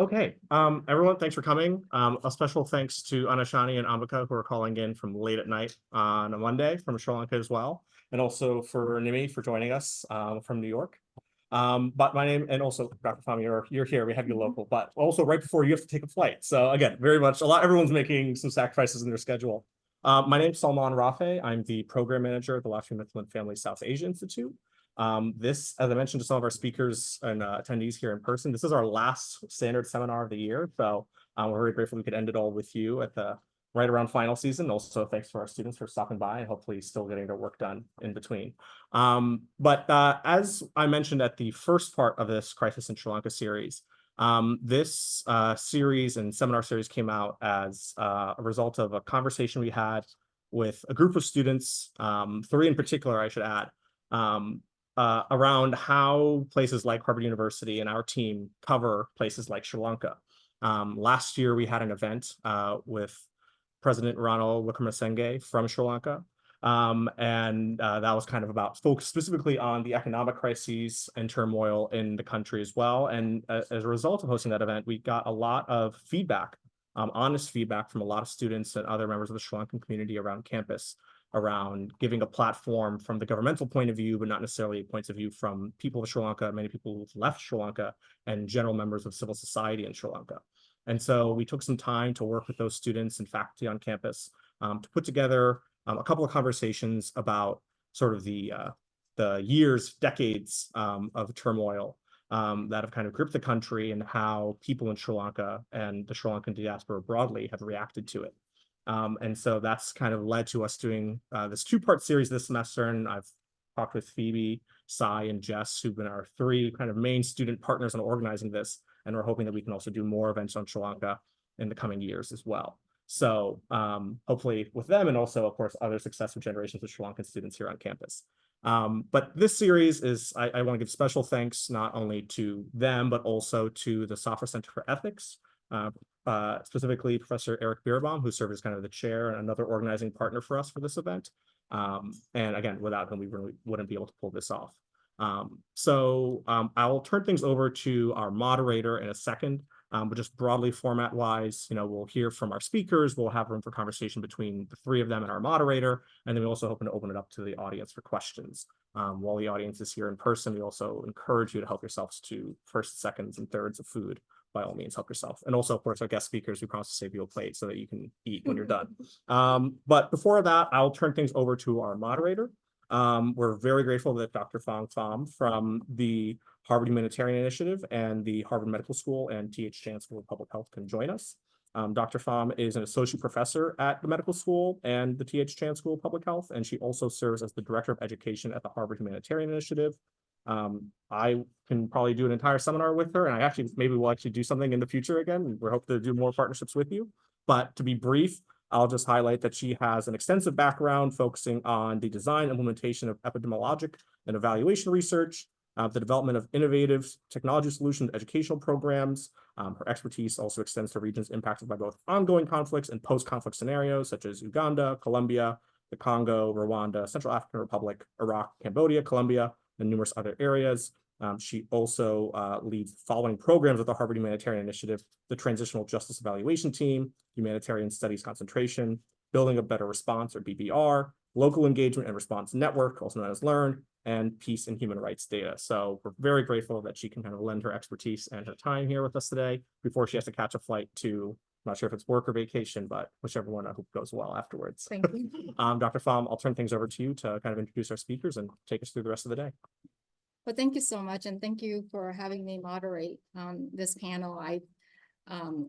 Okay, everyone, thanks for coming. A special thanks to Anushani and Ambika who are calling in from late at night on a Monday from Sri Lanka as well, and also for Nimmi for joining us from New York. But my name and also Dr. Pham, you're here. We have you local, but also right before you have to take a flight. So again, very much everyone's making some sacrifices in their schedule. My name is Salman Rafe. I'm the program manager at the Lakshmi Mittal Family South Asia Institute. This, as I mentioned to some of our speakers and attendees here in person, this is our last standard seminar of the year. So we're very grateful we could end it all with you at the right around final season. Also, thanks to our students for stopping by and hopefully still getting their work done in between. But as I mentioned at the first part of this Crisis in Sri Lanka series, this series and seminar series came out as a result of a conversation we had with a group of students, three in particular, I should add, around how places like Harvard University and our team cover places like Sri Lanka. Last year, we had an event with President Ranil Wickremesinghe from Sri Lanka. And that was kind of about focused specifically on the economic crises and turmoil in the country as well. And as a result of hosting that event, we got a lot of feedback, honest feedback from a lot of students and other members of the Sri Lankan community around campus, around giving a platform from the governmental point of view, but not necessarily points of view from people of Sri Lanka, many people who've left Sri Lanka, and general members of civil society in Sri Lanka. And so we took some time to work with those students and faculty on campus to put together a couple of conversations about sort of the years, decades of turmoil that have kind of gripped the country and how people in Sri Lanka and the Sri Lankan diaspora broadly have reacted to it. And so that's kind of led to us doing this two-part series this semester. And I've talked with Phoebe, Sai, and Jess, who've been our three kind of main student partners in organizing this. And we're hoping that we can also do more events on Sri Lanka in the coming years as well. So hopefully with them and also, of course, other successive generations of Sri Lankan students here on campus. But this series is, I want to give special thanks not only to them, but also to the Software Center for Ethics, specifically Professor Eric Bierbaum, who served as kind of the chair and another organizing partner for us for this event. And again, without him, we really wouldn't be able to pull this off. I'll turn things over to our moderator in a second, but just broadly format-wise, we'll hear from our speakers, we'll have room for conversation between the three of them and our moderator, and then we also hoping to open it up to the audience for questions. While the audience is here in person, we also encourage you to help yourselves to first, seconds, and thirds of food. By all means, help yourself. And also, of course, our guest speakers, we promise to save you a plate so that you can eat when you're done. But before that, I'll turn things over to our moderator. We're very grateful that Dr. Pham from the Harvard Humanitarian Initiative and the Harvard Medical School and T.H. Chan School of Public Health can join us. Dr. Pham is an associate professor at the medical school and the T.H. Chan School of Public Health, and she also serves as the director of education at the Harvard Humanitarian Initiative. I can probably do an entire seminar with her, and maybe we'll actually do something in the future again. We're hoping to do more partnerships with you. But to be brief, I'll just highlight that she has an extensive background focusing on the design and implementation of epidemiologic and evaluation research, the development of innovative technology solutions, educational programs. Her expertise also extends to regions impacted by both ongoing conflicts and post-conflict scenarios, such as Uganda, Colombia, the Congo, Rwanda, Central African Republic, Iraq, Cambodia, Colombia, and numerous other areas. She also leads the following programs at the Harvard Humanitarian Initiative: the Transitional Justice Evaluation Team, Humanitarian Studies Concentration, Building a Better Response, or BBR, Local Engagement and Response Network, also known as LEARN, and Peace and Human Rights Data. So we're very grateful that she can kind of lend her expertise and her time here with us today before she has to catch a flight to, I'm not sure if it's work or vacation, but whichever one I hope goes well afterwards. Thank you. Dr. Pham, I'll turn things over to you to kind of introduce our speakers and take us through the rest of the day. Well, thank you so much, and thank you for having me moderate this panel.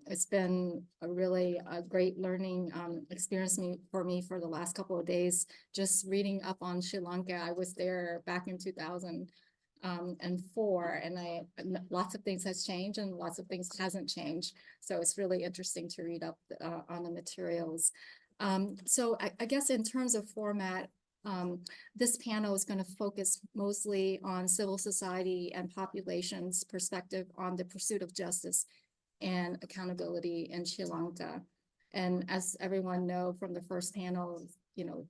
It's been a great learning experience for me for the last couple of days. Just reading up on Sri Lanka, I was there back in 2004, and lots of things has changed and lots of things hasn't changed. So it's really interesting to read up on the materials. So I guess in terms of format, this panel is going to focus mostly on civil society and population's perspective on the pursuit of justice and accountability in Sri Lanka. And as everyone know from the first panel,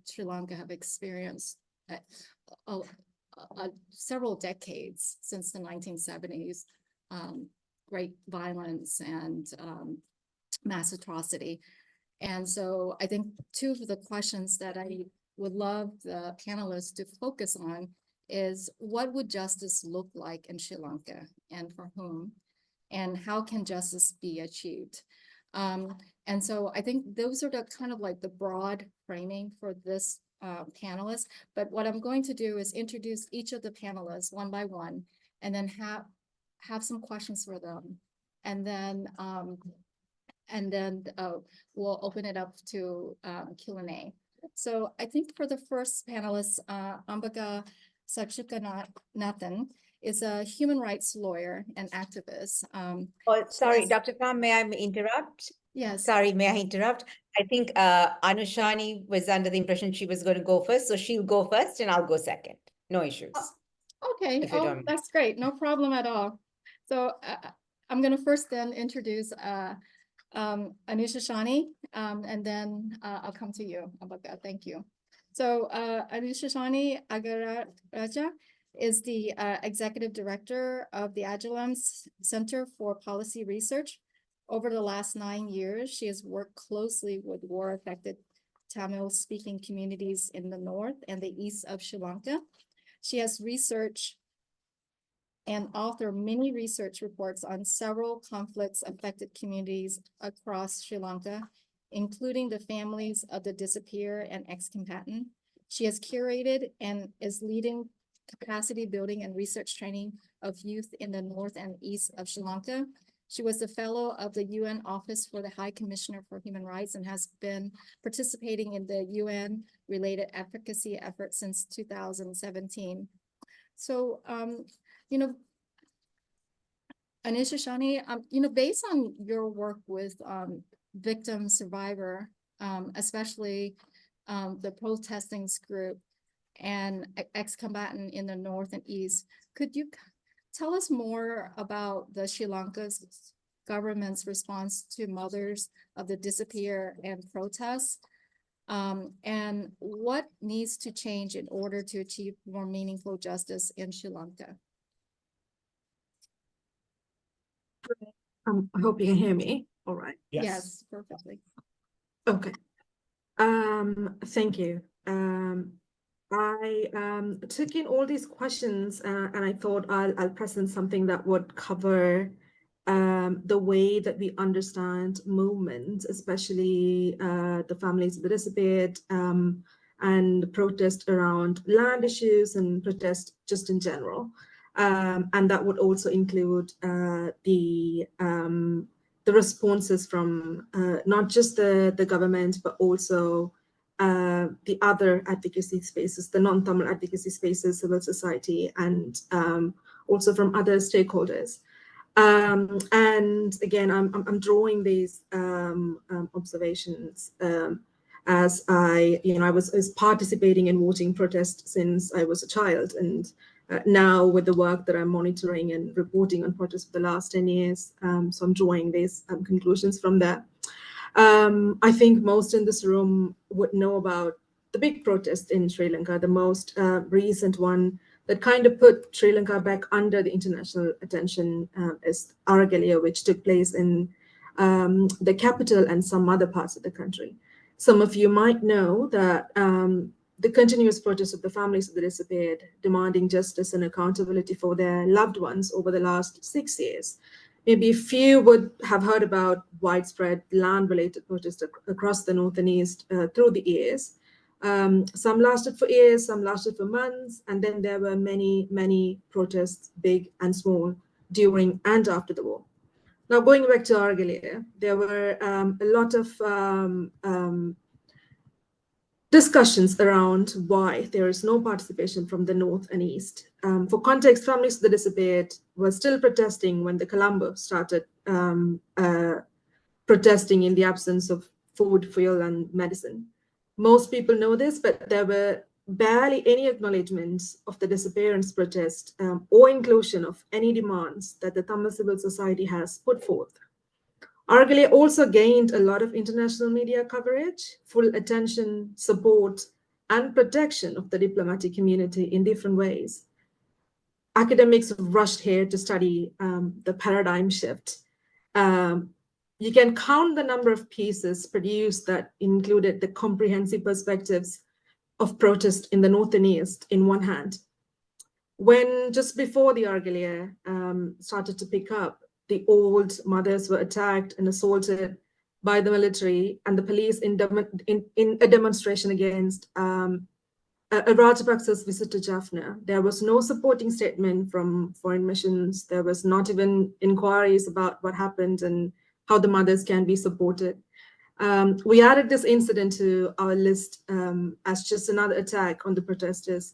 Sri Lanka have experienced several decades since the 1970s great violence and mass atrocity. And so I think two of the questions that I would love the panelists to focus on is what would justice look like in Sri Lanka and for whom? And how can justice be achieved? And so I think those are the kind of like the broad framing for this panelist. But what I'm going to do is introduce each of the panelists one by one, and then have some questions for them. And then we'll open it up to Q&A. So I think for the first panelist, Ambika Satkunanathan is a human rights lawyer and activist. Oh, sorry, Dr. Pham, may I interrupt? Yes. Sorry, may I interrupt? I think Anushani was under the impression she was going to go first, so she'll go first and I'll go second. No issues. Okay, that's great. No problem at all. So I'm going to first then introduce Anushani, and then I'll come to you, Ambika. Thank you. So Anushani Alagarajah is the executive director of the Adayaalam Center for Policy Research. Over the last 9 years, she has worked closely with war-affected Tamil-speaking communities in the north and the east of Sri Lanka. She has researched and authored many research reports on several conflicts-affected communities across Sri Lanka, including the families of the disappeared and ex-combatant. She has curated and is leading capacity building and research training of youth in the north and east of Sri Lanka. She was a fellow of the UN Office for the High Commissioner for Human Rights and has been participating in the UN-related advocacy efforts since 2017. So, Anushani, based on your work with victim survivor, especially the protesting group and ex-combatant in the north and east, could you tell us more about the Sri Lanka's government's response to mothers of the disappeared and protests, and what needs to change in order to achieve more meaningful justice in Sri Lanka? I hope you can hear me. All right. Yes, perfectly. Okay. Thank you. I took in all these questions and I thought I'll present something that would cover the way that we understand movement, especially the families of the disappeared, and protest around land issues and protest just in general. And that would also include the responses from not just the government, but also the other advocacy spaces, the non-Tamil advocacy spaces, civil society, and also from other stakeholders. And again, I'm drawing these observations as I was participating in voting protest since I was a child, and now with the work that I'm monitoring and reporting on protests for the last 10 years, so I'm drawing these conclusions from that. I think most in this room would know about the big protest in Sri Lanka, the most recent one that kind of put Sri Lanka back under the international attention is Alagarajah, which took place in the capital and some other parts of the country. Some of you might know that the continuous protest of the families of the disappeared, demanding justice and accountability for their loved ones over the last 6 years. Maybe few would have heard about widespread land-related protests across the north and east through the years. Some lasted for years, some lasted for months, and then there were many, many protests, big and small, during and after the war. Now, going back to Alagarajah, there were a lot of discussions around why there is no participation from the north and east. For context, families of the disappeared were still protesting when the Colombo started protesting in the absence of food, fuel, and medicine. Most people know this, but there were barely any acknowledgements of the disappearance protest or inclusion of any demands that the Tamil civil society has put forth. Alagarajah also gained a lot of international media coverage, full attention, support, and protection of the diplomatic community in different ways. academics rushed here to study the paradigm shift. You can count the number of pieces produced that included the comprehensive perspectives of protest in the North and East in one hand. When just before the Argalia started to pick up, the old mothers were attacked and assaulted by the military and the police in a demonstration against a Rajapaksa's visit to Jaffna. There was no supporting statement from foreign missions. There was not even inquiries about what happened and how the mothers can be supported. We added this incident to our list as just another attack on the protesters,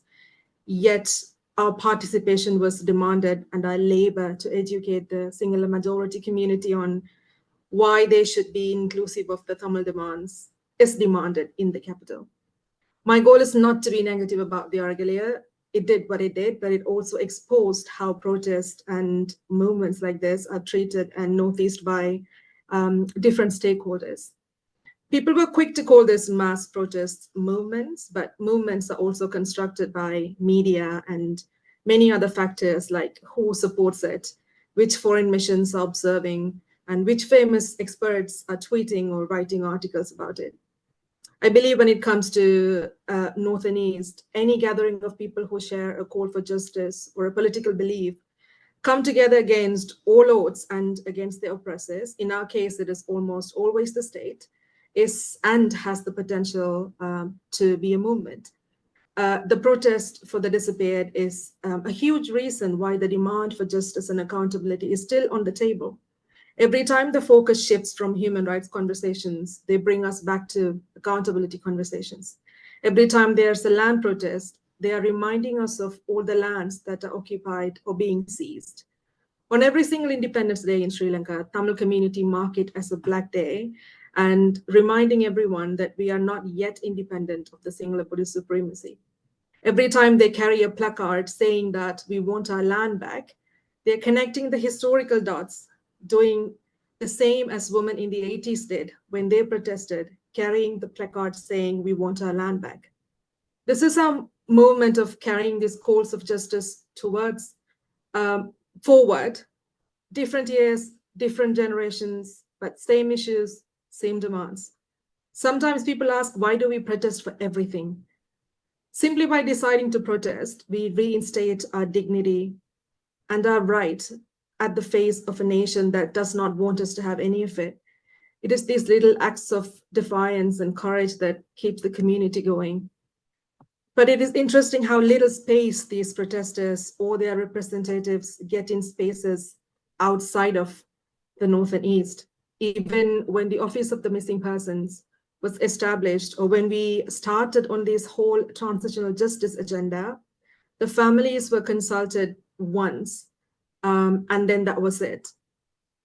yet our participation was demanded, and our labor to educate the Sinhala majority community on why they should be inclusive of the Tamil demands is demanded in the capital. My goal is not to be negative about the Argalia. It did what it did, but it also exposed how protests and movements like this are treated and noticed by different stakeholders. People were quick to call this mass protests movements, but movements are also constructed by media and many other factors like who supports it, which foreign missions are observing, and which famous experts are tweeting or writing articles about it. I believe when it comes to North and East, any gathering of people who share a call for justice or a political belief come together against all odds and against the oppressors. In our case, it is almost always the state, is and has the potential to be a movement. The protest for the disappeared is a huge reason why the demand for justice and accountability is still on the table. Every time the focus shifts from human rights conversations, they bring us back to accountability conversations. Every time there's a land protest, they are reminding us of all the lands that are occupied or being seized. On every single Independence Day in Sri Lanka, Tamil community mark it as a Black Day and reminding everyone that we are not yet independent of the Sinhala Buddhist supremacy. Every time they carry a placard saying that we want our land back, they're connecting the historical dots, doing the same as women in the 80s did when they protested, carrying the placard saying we want our land back. This is our movement of carrying these calls of justice towards forward, different years, different generations, but same issues, same demands. Sometimes people ask, why do we protest for everything? Simply by deciding to protest, we reinstate our dignity and our right at the face of a nation that does not want us to have any of it. It is these little acts of defiance and courage that keeps the community going. But it is interesting how little space these protesters or their representatives get in spaces outside of the North and East. Even when the Office of the Missing Persons was established, or when we started on this whole transitional justice agenda, the families were consulted once, and then that was it.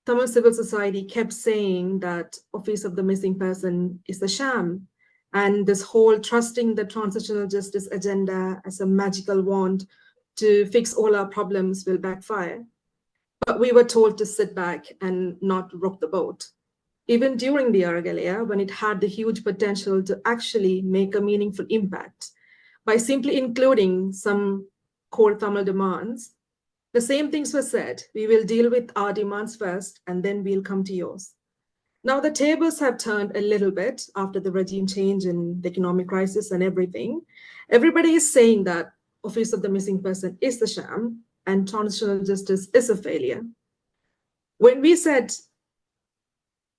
Tamil civil society kept saying that Office of the Missing Person is a sham, and this whole trusting the transitional justice agenda as a magical wand to fix all our problems will backfire. But we were told to sit back and not rock the boat. Even during the Argalia, when it had the huge potential to actually make a meaningful impact, by simply including some core Tamil demands, the same things were said. We will deal with our demands first, and then we'll come to yours. Now the tables have turned a little bit after the regime change and the economic crisis and everything. Everybody is saying that Office of the Missing Person is the sham and transitional justice is a failure. When we said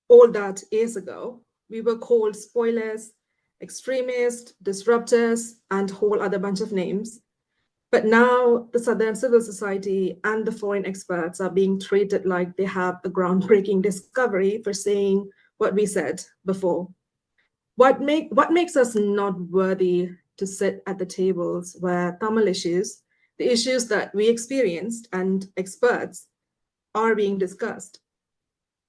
all that years ago, we were called spoilers, extremists, disruptors, and a whole other bunch of names. But now the Southern civil society and the foreign experts are being treated like they have a groundbreaking discovery for saying what we said before. What makes us not worthy to sit at the tables where Tamil issues, the issues that we experienced and experts are being discussed?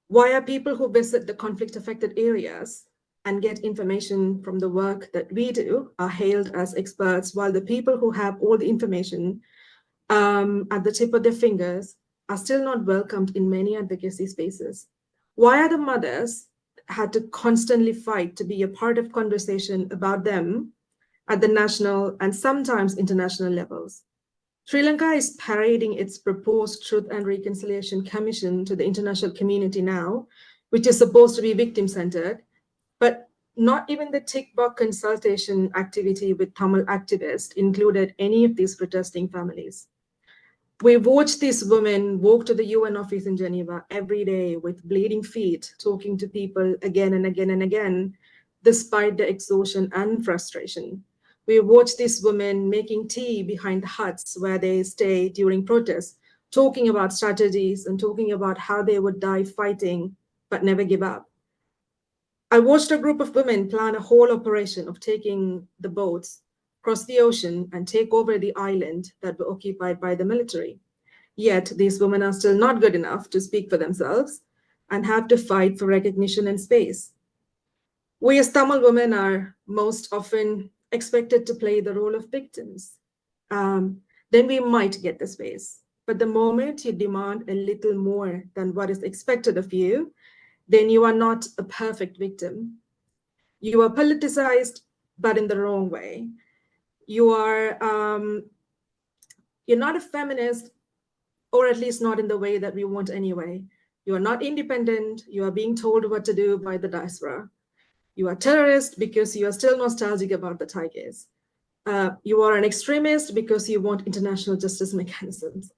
Why are people who visit the conflict-affected areas and get information from the work that we do are hailed as experts, while the people who have all the information at the tip of their fingers are still not welcomed in many advocacy spaces? Why are the mothers had to constantly fight to be a part of conversation about them at the national and sometimes international levels? Sri Lanka is parading its proposed Truth and Reconciliation Commission to the international community now, which is supposed to be victim-centered, but not even the tick box consultation activity with Tamil activists included any of these protesting families. We watched these women walk to the UN office in Geneva every day with bleeding feet, talking to people again and again and again, despite the exhaustion and frustration. We watched these women making tea behind the huts where they stay during protests, talking about strategies and talking about how they would die fighting, but never give up. I watched a group of women plan a whole operation of taking the boats across the ocean and take over the island that were occupied by the military. Yet these women are still not good enough to speak for themselves and have to fight for recognition and space. We as Tamil women are most often expected to play the role of victims. Then we might get the space. But the moment you demand a little more than what is expected of you, then you are not a perfect victim. You are politicized, but in the wrong way. You're not a feminist, or at least not in the way that we want anyway. You are not independent. You are being told what to do by the diaspora. You are terrorist because you are still nostalgic about the Tigers. You are an extremist because you want international justice mechanisms.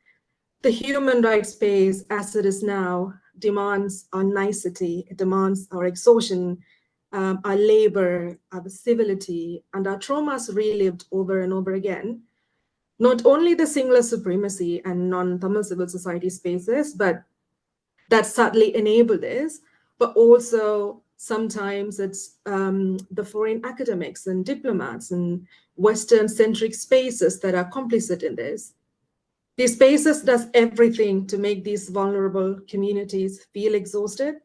The human rights space, as it is now, demands our nicety, it demands our exhaustion, our labor, our civility, and our traumas relived over and over again. Not only the singular supremacy and non-Tamil civil society spaces, but that subtly enable this, but also sometimes it's the foreign academics and diplomats and Western-centric spaces that are complicit in this. These spaces does everything to make these vulnerable communities feel exhausted,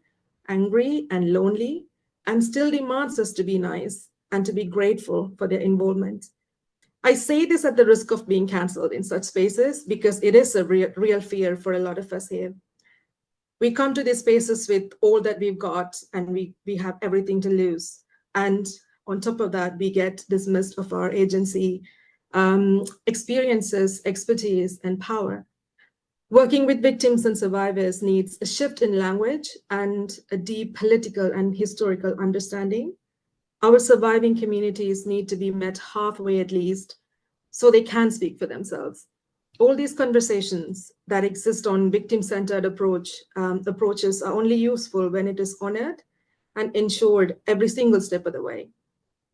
angry, and lonely, and still demands us to be nice and to be grateful for their involvement. I say this at the risk of being canceled in such spaces because it is a real fear for a lot of us here. We come to these spaces with all that we've got and we have everything to lose. And on top of that, we get dismissed of our agency, experiences, expertise, and power. Working with victims and survivors needs a shift in language and a deep political and historical understanding. Our surviving communities need to be met halfway at least, so they can speak for themselves. All these conversations that exist on victim-centered approaches are only useful when it is honored and ensured every single step of the way.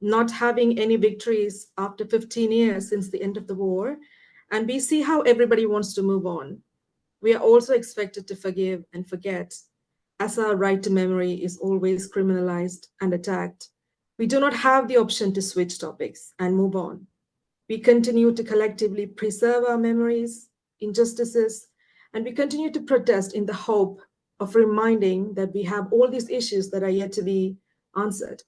Not having any victories after 15 years since the end of the war, and we see how everybody wants to move on. We are also expected to forgive and forget, as our right to memory is always criminalized and attacked. We do not have the option to switch topics and move on. We continue to collectively preserve our memories, injustices, and we continue to protest in the hope of reminding that we have all these issues that are yet to be answered.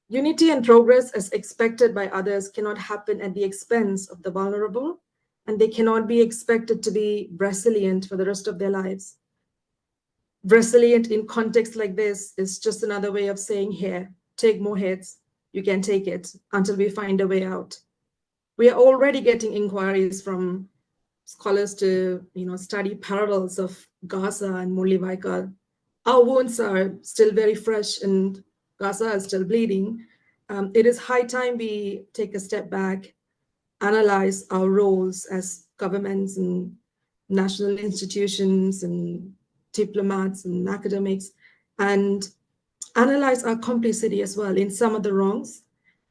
Unity and progress as expected by others cannot happen at the expense of the vulnerable, and they cannot be expected to be resilient for the rest of their lives. Resilient in context like this is just another way of saying, here, take more hits, you can take it until we find a way out. We are already getting inquiries from scholars to study parallels of Gaza and Mullivaikkal. Our wounds are still very fresh and Gaza is still bleeding. It is high time we take a step back, analyze our roles as governments and national institutions and diplomats and academics, and analyze our complicity as well in some of the wrongs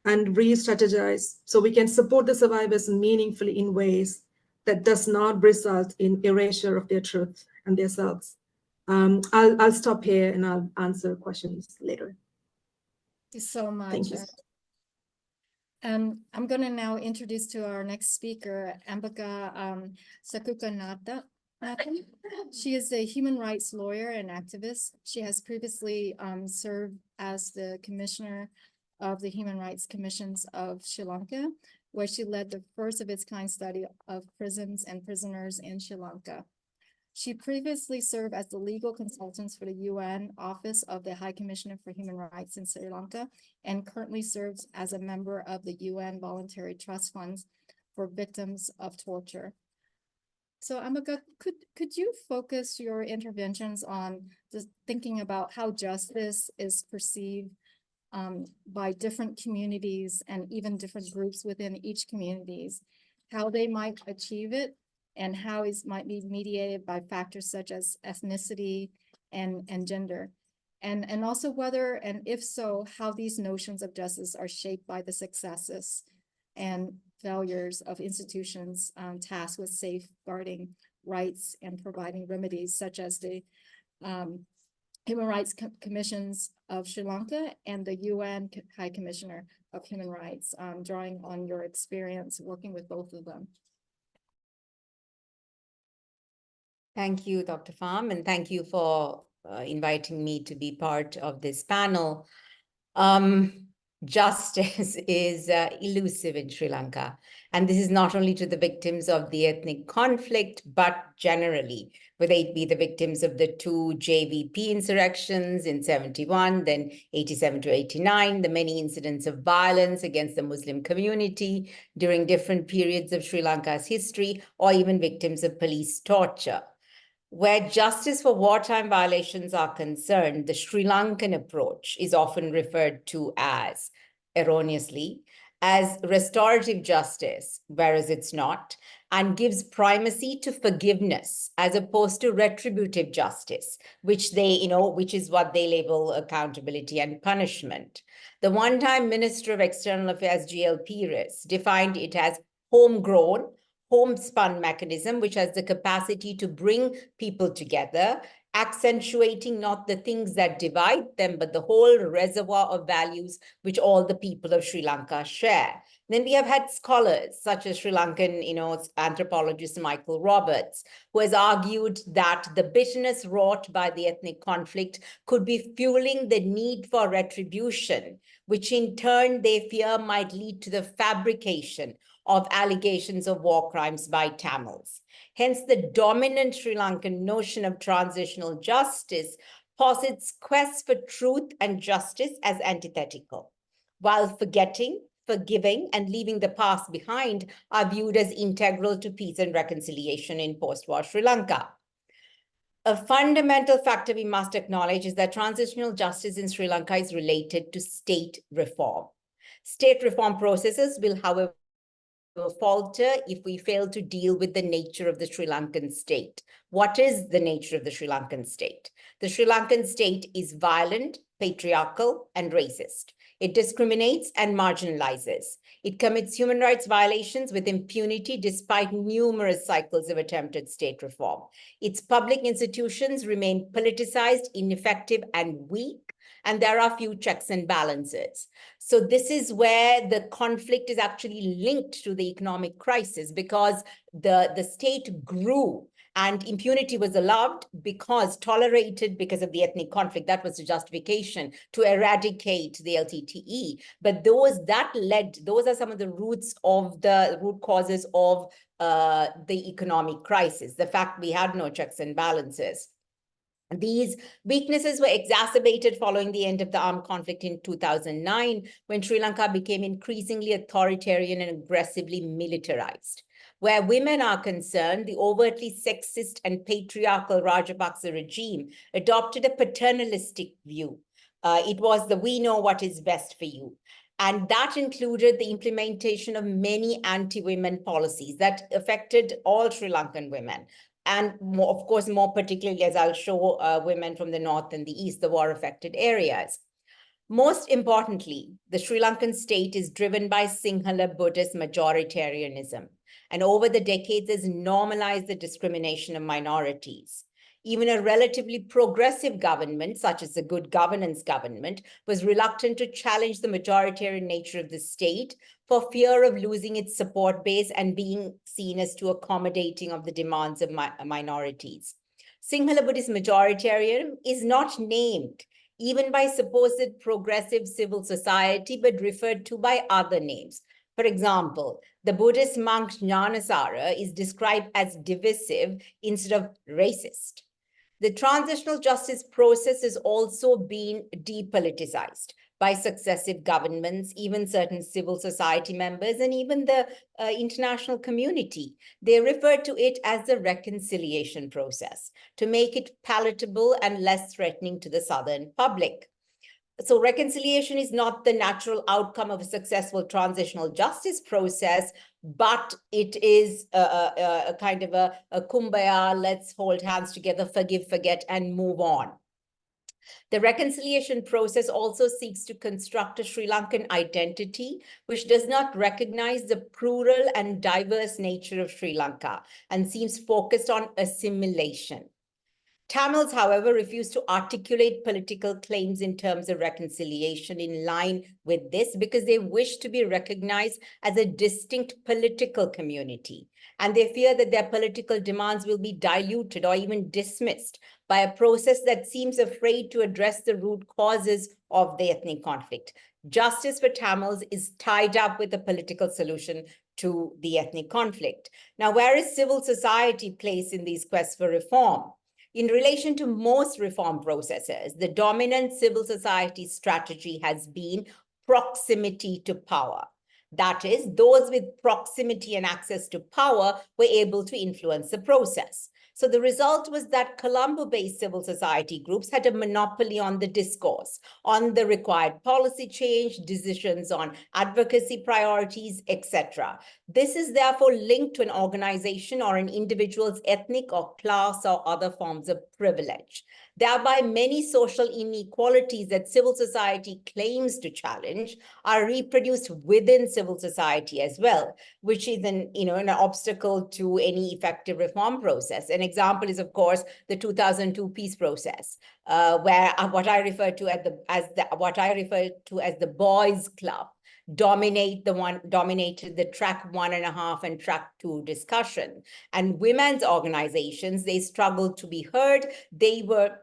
and re-strategize so we can support the survivors meaningfully in ways that does not result in erasure of their truth and their selves. I'll stop here and I'll answer questions later. Thank you so much. Thank you. I'm going to now introduce to our next speaker, Ambika Satkunanathan. She is a human rights lawyer and activist. She has previously served as the commissioner of the Human Rights Commissions of Sri Lanka, where she led the first of its kind study of prisons and prisoners in Sri Lanka. She previously served as the legal consultant for the UN Office of the High Commissioner for Human Rights in Sri Lanka, and currently serves as a member of the UN Voluntary Trust Funds for Victims of Torture. So Ambika, could you focus your interventions on just thinking about how justice is perceived by different communities and even different groups within each communities, how they might achieve it, and how it might be mediated by factors such as ethnicity and gender, and also whether, and if so, how these notions of justice are shaped by the successes and failures of institutions tasked with safeguarding rights and providing remedies, such as the Human Rights Commissions of Sri Lanka and the UN High Commissioner of Human Rights, drawing on your experience working with both of them. Thank you, Dr. Pham, and thank you for inviting me to be part of this panel. Justice is elusive in Sri Lanka. And this is not only to the victims of the ethnic conflict, but generally, whether it be the victims of the two JVP insurrections in 71, then 87 to 89, the many incidents of violence against the Muslim community during different periods of Sri Lanka's history, or even victims of police torture. Where justice for wartime violations are concerned, the Sri Lankan approach is often referred to as, erroneously, as restorative justice, whereas it's not, and gives primacy to forgiveness as opposed to retributive justice, which which is what they label accountability and punishment. The one-time Minister of External Affairs, GL Pires, defined it as homegrown, homespun mechanism, which has the capacity to bring people together, accentuating not the things that divide them, but the whole reservoir of values which all the people of Sri Lanka share. Then we have had scholars such as Sri Lankan, anthropologist Michael Roberts, who has argued that the bitterness wrought by the ethnic conflict could be fueling the need for retribution, which in turn they fear might lead to the fabrication of allegations of war crimes by Tamils. Hence, the dominant Sri Lankan notion of transitional justice posits quest for truth and justice as antithetical, while forgetting, forgiving, and leaving the past behind are viewed as integral to peace and reconciliation in post-war Sri Lanka. A fundamental factor we must acknowledge is that transitional justice in Sri Lanka is related to state reform. State reform processes will, however, falter if we fail to deal with the nature of the Sri Lankan state. What is the nature of the Sri Lankan state? The Sri Lankan state is violent, patriarchal, and racist. It discriminates and marginalizes. It commits human rights violations with impunity despite numerous cycles of attempted state reform. Its public institutions remain politicized, ineffective, and weak, and there are few checks and balances. So this is where the conflict is actually linked to the economic crisis, because the state grew and impunity was allowed tolerated because of the ethnic conflict. That was the justification to eradicate the LTTE. But those are some of the root causes of the economic crisis, the fact we had no checks and balances. These weaknesses were exacerbated following the end of the armed conflict in 2009, when Sri Lanka became increasingly authoritarian and aggressively militarized. Where women are concerned, the overtly sexist and patriarchal Rajapaksa regime adopted a paternalistic view. It was the we know what is best for you. And that included the implementation of many anti-women policies that affected all Sri Lankan women. And of course, more particularly, as I'll show, women from the north and the east, the war-affected areas. Most importantly, the Sri Lankan state is driven by Sinhala Buddhist majoritarianism, and over the decades has normalized the discrimination of minorities. Even a relatively progressive government, such as the Good Governance government, was reluctant to challenge the majoritarian nature of the state for fear of losing its support base and being seen as too accommodating of the demands of minorities. Sinhala Buddhist majoritarianism is not named even by supposed progressive civil society, but referred to by other names. For example, the Buddhist monk Jnanasara is described as divisive instead of racist. The transitional justice process is also being depoliticized. by successive governments, even certain civil society members, and even the international community. They refer to it as the reconciliation process to make it palatable and less threatening to the Southern public. So reconciliation is not the natural outcome of a successful transitional justice process, but it is a kind of a kumbaya, let's hold hands together, forgive, forget, and move on. The reconciliation process also seeks to construct a Sri Lankan identity, which does not recognize the plural and diverse nature of Sri Lanka and seems focused on assimilation. Tamils, however, refuse to articulate political claims in terms of reconciliation in line with this because they wish to be recognized as a distinct political community. And they fear that their political demands will be diluted or even dismissed by a process that seems afraid to address the root causes of the ethnic conflict. Justice for Tamils is tied up with a political solution to the ethnic conflict. Now, where is civil society placed in these quests for reform? In relation to most reform processes, the dominant civil society strategy has been proximity to power. That is, those with proximity and access to power were able to influence the process. So the result was that Colombo-based civil society groups had a monopoly on the discourse, on the required policy change, decisions on advocacy priorities, etc. This is therefore linked to an organization or an individual's ethnic or class or other forms of privilege. Thereby, many social inequalities that civil society claims to challenge are reproduced within civil society as well, which is an obstacle to any effective reform process. An example is, of course, the 2002 peace process, where what I refer to as the boys' club dominated the track 1.5 and track 2 discussion. And women's organizations, they struggled to be heard. They were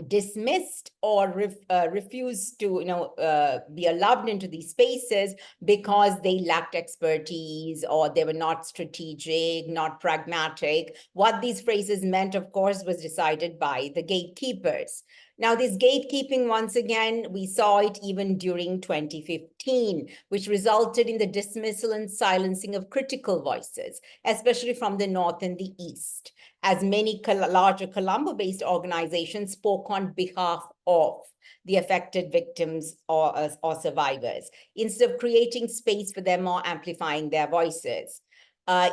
dismissed or refused to be allowed into these spaces because they lacked expertise or they were not strategic, not pragmatic. What these phrases meant, of course, was decided by the gatekeepers. Now, this gatekeeping, once again, we saw it even during 2015, which resulted in the dismissal and silencing of critical voices, especially from the North and the East, as many larger Colombo-based organizations spoke on behalf of the affected victims or survivors, instead of creating space for them or amplifying their voices.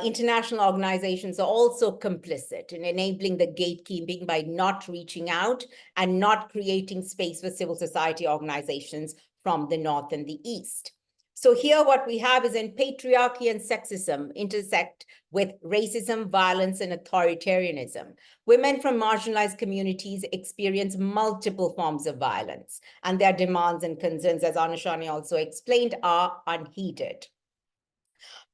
International organizations are also complicit in enabling the gatekeeping by not reaching out and not creating space for civil society organizations from the North and the East. So here what we have is when patriarchy and sexism intersect with racism, violence, and authoritarianism. Women from marginalized communities experience multiple forms of violence, and their demands and concerns, as Anushani also explained, are unheeded.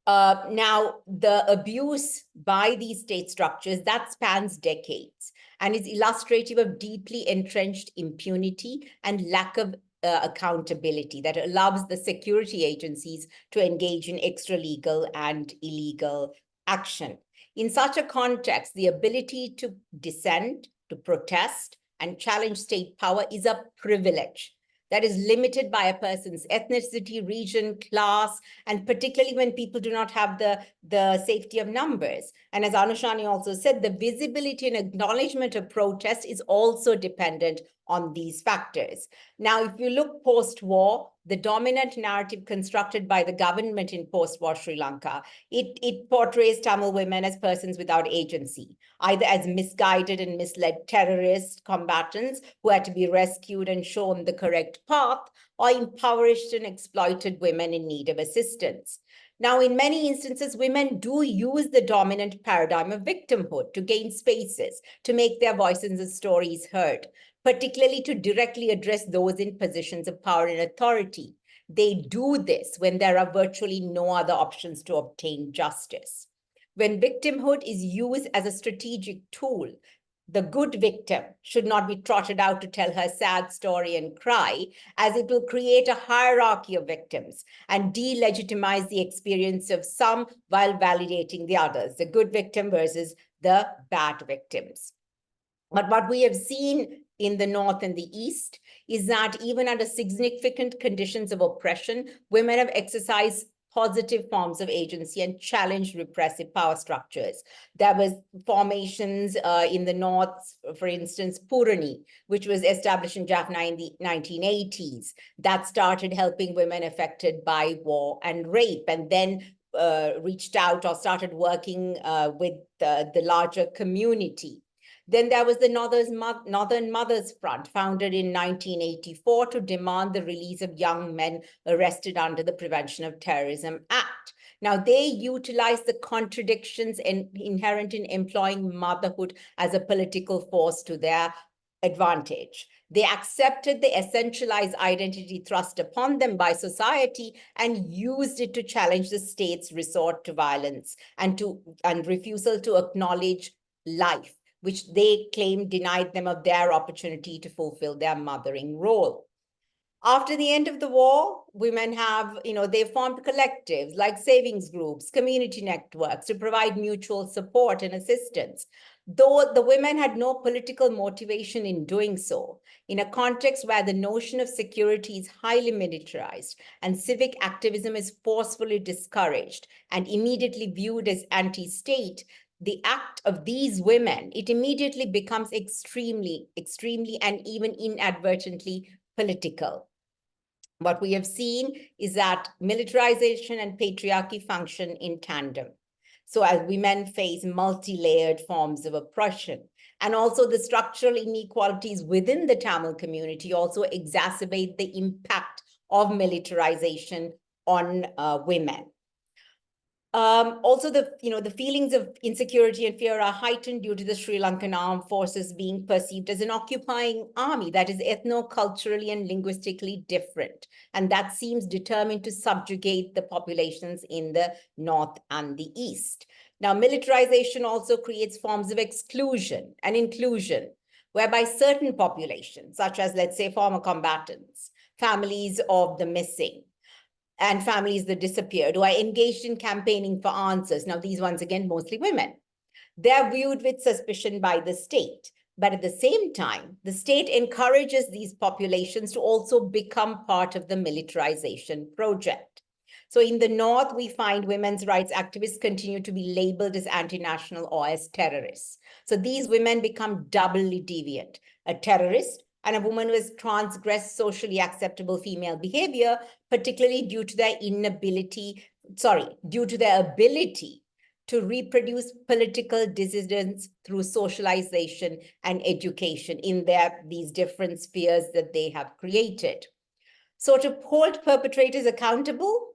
Now, the abuse by these state structures, that spans decades and is illustrative of deeply entrenched impunity and lack of accountability that allows the security agencies to engage in extralegal and illegal action. In such a context, the ability to dissent, to protest, and challenge state power is a privilege that is limited by a person's ethnicity, region, class, and particularly when people do not have the safety of numbers. And as Anushani also said, the visibility and acknowledgement of protest is also dependent on these factors. Now, if you look post-war, the dominant narrative constructed by the government in post-war Sri Lanka, it portrays Tamil women as persons without agency, either as misguided and misled terrorist combatants who had to be rescued and shown the correct path, or impoverished and exploited women in need of assistance. Now, in many instances, women do use the dominant paradigm of victimhood to gain spaces, to make their voices and stories heard, particularly to directly address those in positions of power and authority. They do this when there are virtually no other options to obtain justice. When victimhood is used as a strategic tool, the good victim should not be trotted out to tell her sad story and cry, as it will create a hierarchy of victims and delegitimize the experience of some while validating the others, the good victim versus the bad victims. But what we have seen in the North and the East is that even under significant conditions of oppression, women have exercised positive forms of agency and challenged repressive power structures. There was formations in the North, for instance, Purani, which was established in Jaffna in the 1980s, that started helping women affected by war and rape, and then reached out or started working with the larger community. Then there was the Northern Mothers Front, founded in 1984 to demand the release of young men arrested under the Prevention of Terrorism Act. Now, they utilized the contradictions inherent in employing motherhood as a political force to their advantage. They accepted the essentialized identity thrust upon them by society and used it to challenge the state's resort to violence and refusal to acknowledge life, which they claim denied them of their opportunity to fulfill their mothering role. After the end of the war, women have, they formed collectives like savings groups, community networks to provide mutual support and assistance. Though the women had no political motivation in doing so, in a context where the notion of security is highly militarized and civic activism is forcefully discouraged and immediately viewed as anti-state, the act of these women, it immediately becomes extremely and even inadvertently political. What we have seen is that militarization and patriarchy function in tandem. So as women face multi-layered forms of oppression, and also the structural inequalities within the Tamil community also exacerbate the impact of militarization on women. Also, the feelings of insecurity and fear are heightened due to the Sri Lankan armed forces being perceived as an occupying army that is ethno-culturally and linguistically different, and that seems determined to subjugate the populations in the North and the East. Now, militarization also creates forms of exclusion and inclusion, whereby certain populations, such as, let's say, former combatants, families of the missing, and families that disappeared, who are engaged in campaigning for answers. Now, these ones, again, mostly women. They're viewed with suspicion by the state. But at the same time, the state encourages these populations to also become part of the militarization project. So in the North, we find women's rights activists continue to be labeled as anti-national or as terrorists. So these women become doubly deviant, a terrorist and a woman who has transgressed socially acceptable female behavior, particularly due to their ability to reproduce political dissidents through socialization and education in these different spheres that they have created. So to hold perpetrators accountable,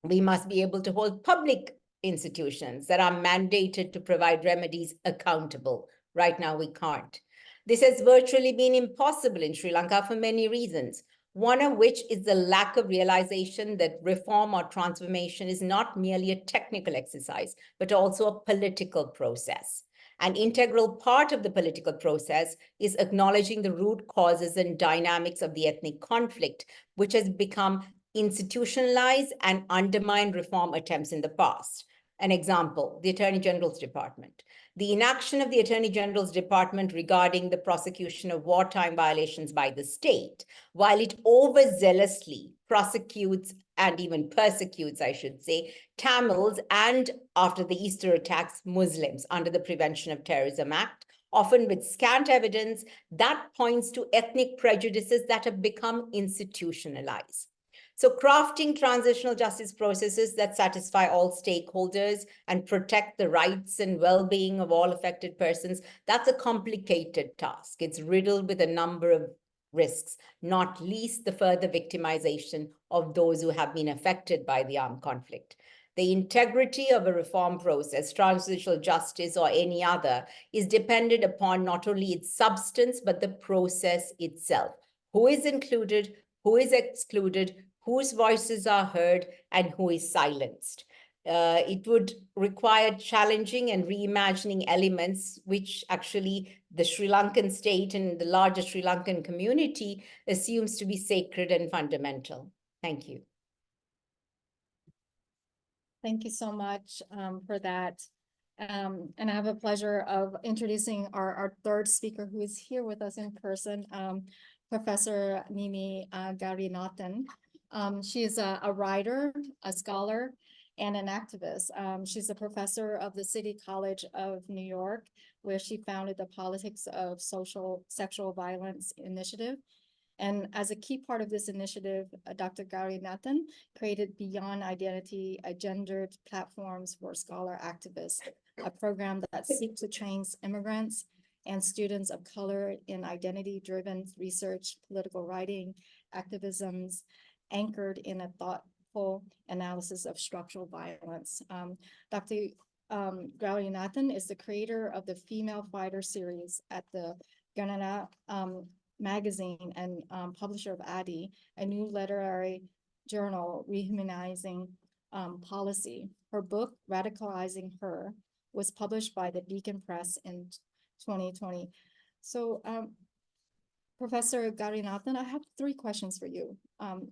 we must be able to hold public institutions that are mandated to provide remedies accountable. Right now, we can't. This has virtually been impossible in Sri Lanka for many reasons, one of which is the lack of realization that reform or transformation is not merely a technical exercise, but also a political process. An integral part of the political process is acknowledging the root causes and dynamics of the ethnic conflict, which has become institutionalized and undermined reform attempts in the past. An example, the Attorney General's Department. The inaction of the Attorney General's Department regarding the prosecution of wartime violations by the state, while it overzealously prosecutes and even persecutes, I should say, Tamils and, after the Easter attacks, Muslims under the Prevention of Terrorism Act, often with scant evidence, that points to ethnic prejudices that have become institutionalized. So crafting transitional justice processes that satisfy all stakeholders and protect the rights and well-being of all affected persons, that's a complicated task. It's riddled with a number of risks, not least the further victimization of those who have been affected by the armed conflict. The integrity of a reform process, transitional justice or any other, is dependent upon not only its substance, but the process itself. Who is included, who is excluded, whose voices are heard, and who is silenced. It would require challenging and reimagining elements, which actually the Sri Lankan state and the larger Sri Lankan community assumes to be sacred and fundamental. Thank you. Thank you so much for that. And I have a pleasure of introducing our third speaker who is here with us in person, Professor Nimmi Gowrinathan. She is a writer, a scholar, and an activist. She's a professor of the City College of New York, where she founded the Politics of Sexual Violence Initiative. And as a key part of this initiative, Dr. Gowrinathan created Beyond Identity, a gendered platforms for scholar activists, a program that seeks to train immigrants and students of color in identity-driven research, political writing, activisms, anchored in a thoughtful analysis of structural violence. Dr. Gowrinathan is the creator of the Female Fighter series at the Gowrinathan magazine and publisher of Adi, a new literary journal rehumanizing policy. Her book, Radicalizing Her, was published by the Beacon Press in 2020. So Professor Gowrinathan, I have three questions for you.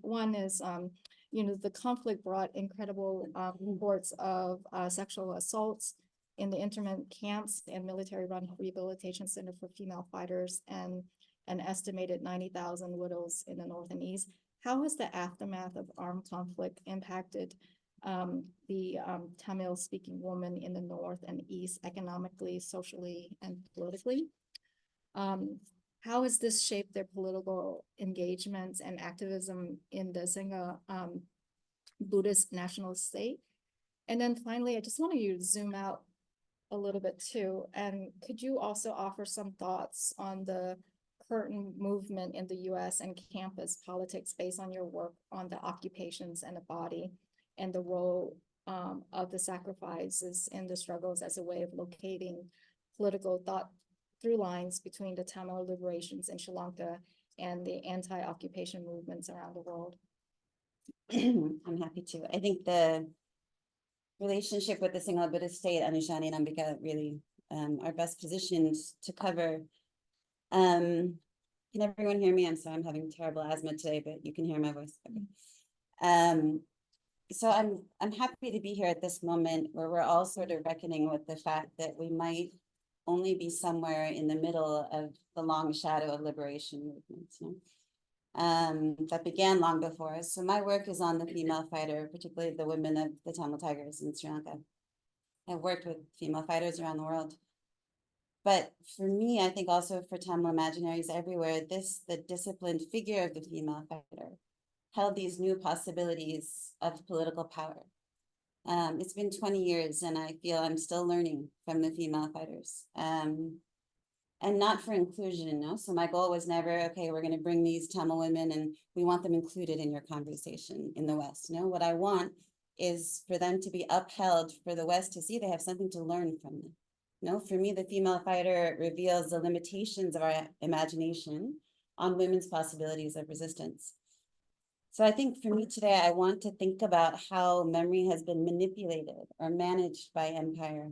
One is, the conflict brought incredible reports of sexual assaults in the internment camps and military-run rehabilitation center for female fighters, and an estimated 90,000 widows in the North and East. How has the aftermath of armed conflict impacted the Tamil-speaking women in the North and East economically, socially, and politically? How has this shaped their political engagements and activism in the Sangha Buddhist national state? And then finally, I just want you to zoom out a little bit too. And could you also offer some thoughts on the current movement in the US and campus politics based on your work on the occupations and the body and the role of the sacrifices in the struggles as a way of locating political thought through lines between the Tamil liberations in Sri Lanka and the anti-occupation movements around the world? I'm happy to. I think the relationship with the Sinhala Buddhist state, Anushani and Ambika, really are best positioned to cover. Can everyone hear me? I'm sorry, I'm having terrible asthma today, but you can hear my voice. Okay. So I'm happy to be here at this moment where we're all sort of reckoning with the fact that we might only be somewhere in the middle of the long shadow of liberation movements, that began long before us. So my work is on the female fighter, particularly the women of the Tamil Tigers in Sri Lanka. I've worked with female fighters around the world. But for me, I think also for Tamil imaginaries everywhere, the disciplined figure of the female fighter held these new possibilities of political power. It's been 20 years and I feel I'm still learning from the female fighters. And not for inclusion, no? So my goal was never, okay, we're gonna bring these Tamil women and we want them included in your conversation in the West. No, what I want is for them to be upheld, for the West to see they have something to learn from them. No, for me, the female fighter reveals the limitations of our imagination on women's possibilities of resistance. So I think for me today, I want to think about how memory has been manipulated or managed by empire,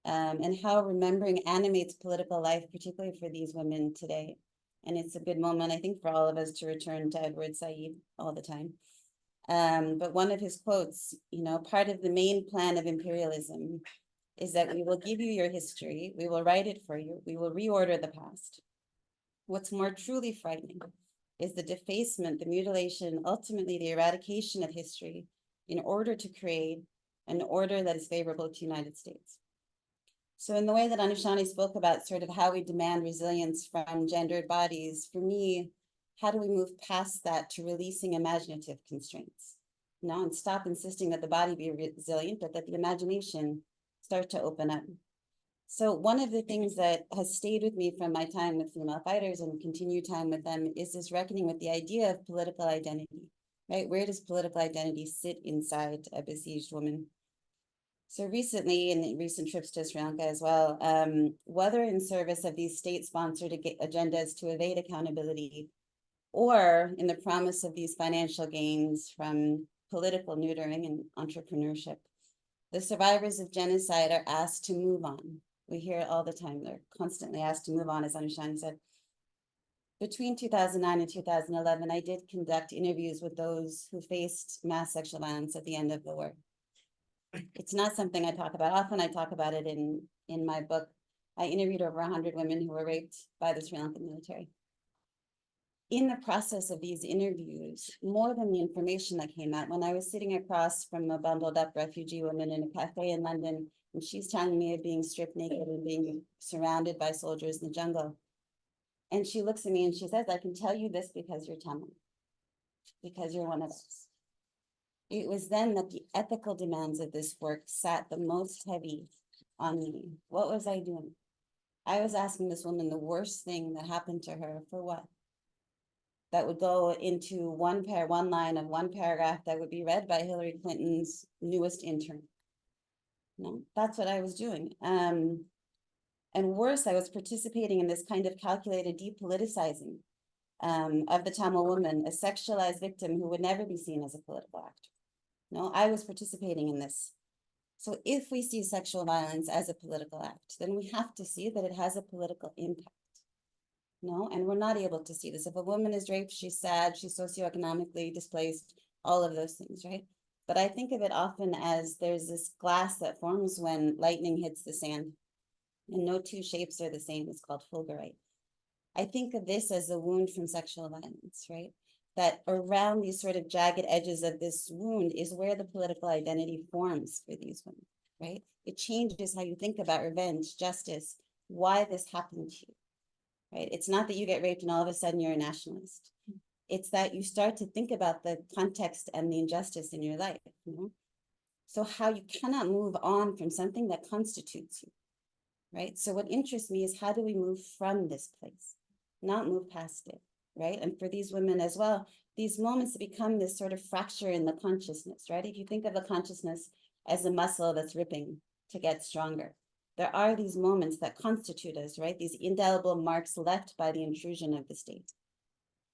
and how remembering animates political life, particularly for these women today. And it's a good moment, I think, for all of us to return to Edward Said all the time. But one of his quotes, part of the main plan of imperialism is that we will give you your history, we will write it for you, we will reorder the past. What's more truly frightening is the defacement, the mutilation, ultimately the eradication of history in order to create an order that is favorable to the United States. So in the way that Anushani spoke about sort of how we demand resilience from gendered bodies, for me, how do we move past that to releasing imaginative constraints? And stop insisting that the body be resilient, but that the imagination start to open up. So one of the things that has stayed with me from my time with female fighters and continued time with them is this reckoning with the idea of political identity, right? Where does political identity sit inside a besieged woman? So recently, in recent trips to Sri Lanka as well, whether in service of these state-sponsored agendas to evade accountability, or in the promise of these financial gains from political neutering and entrepreneurship, the survivors of genocide are asked to move on. We hear it all the time. They're constantly asked to move on, as Anushani said. Between 2009 and 2011, I did conduct interviews with those who faced mass sexual violence at the end of the war. It's not something I talk about. Often I talk about it in my book. I interviewed over 100 women who were raped by the Sri Lankan military. In the process of these interviews, more than the information that came out, when I was sitting across from a bundled up refugee woman in a cafe in London, and she's telling me of being stripped naked and being surrounded by soldiers in the jungle. And she looks at me and she says, I can tell you this because you're Tamil, because you're one of us. It was then that the ethical demands of this work sat the most heavy on me. What was I doing? I was asking this woman the worst thing that happened to her for what? That would go into one line of one paragraph that would be read by Hillary Clinton's newest intern. No, that's what I was doing. And worse, I was participating in this kind of calculated depoliticizing of the Tamil woman, a sexualized victim who would never be seen as a political actor. No, I was participating in this. So if we see sexual violence as a political act, then we have to see that it has a political impact. No, and we're not able to see this. If a woman is raped, she's sad, she's socioeconomically displaced, all of those things, right? But I think of it often as there's this glass that forms when lightning hits the sand, and no two shapes are the same. It's called fulgurite. I think of this as a wound from sexual violence, right? That around these sort of jagged edges of this wound is where the political identity forms for these women, right? It changes how you think about revenge, justice, why this happened to you, right? It's not that you get raped and all of a sudden you're a nationalist. It's that you start to think about the context and the injustice in your life, you know? So how you cannot move on from something that constitutes you, right? So what interests me is how do we move from this place, not move past it, right? And for these women as well, these moments become this sort of fracture in the consciousness, right? If you think of the consciousness as a muscle that's ripping to get stronger, there are these moments that constitute us, right? These indelible marks left by the intrusion of the state,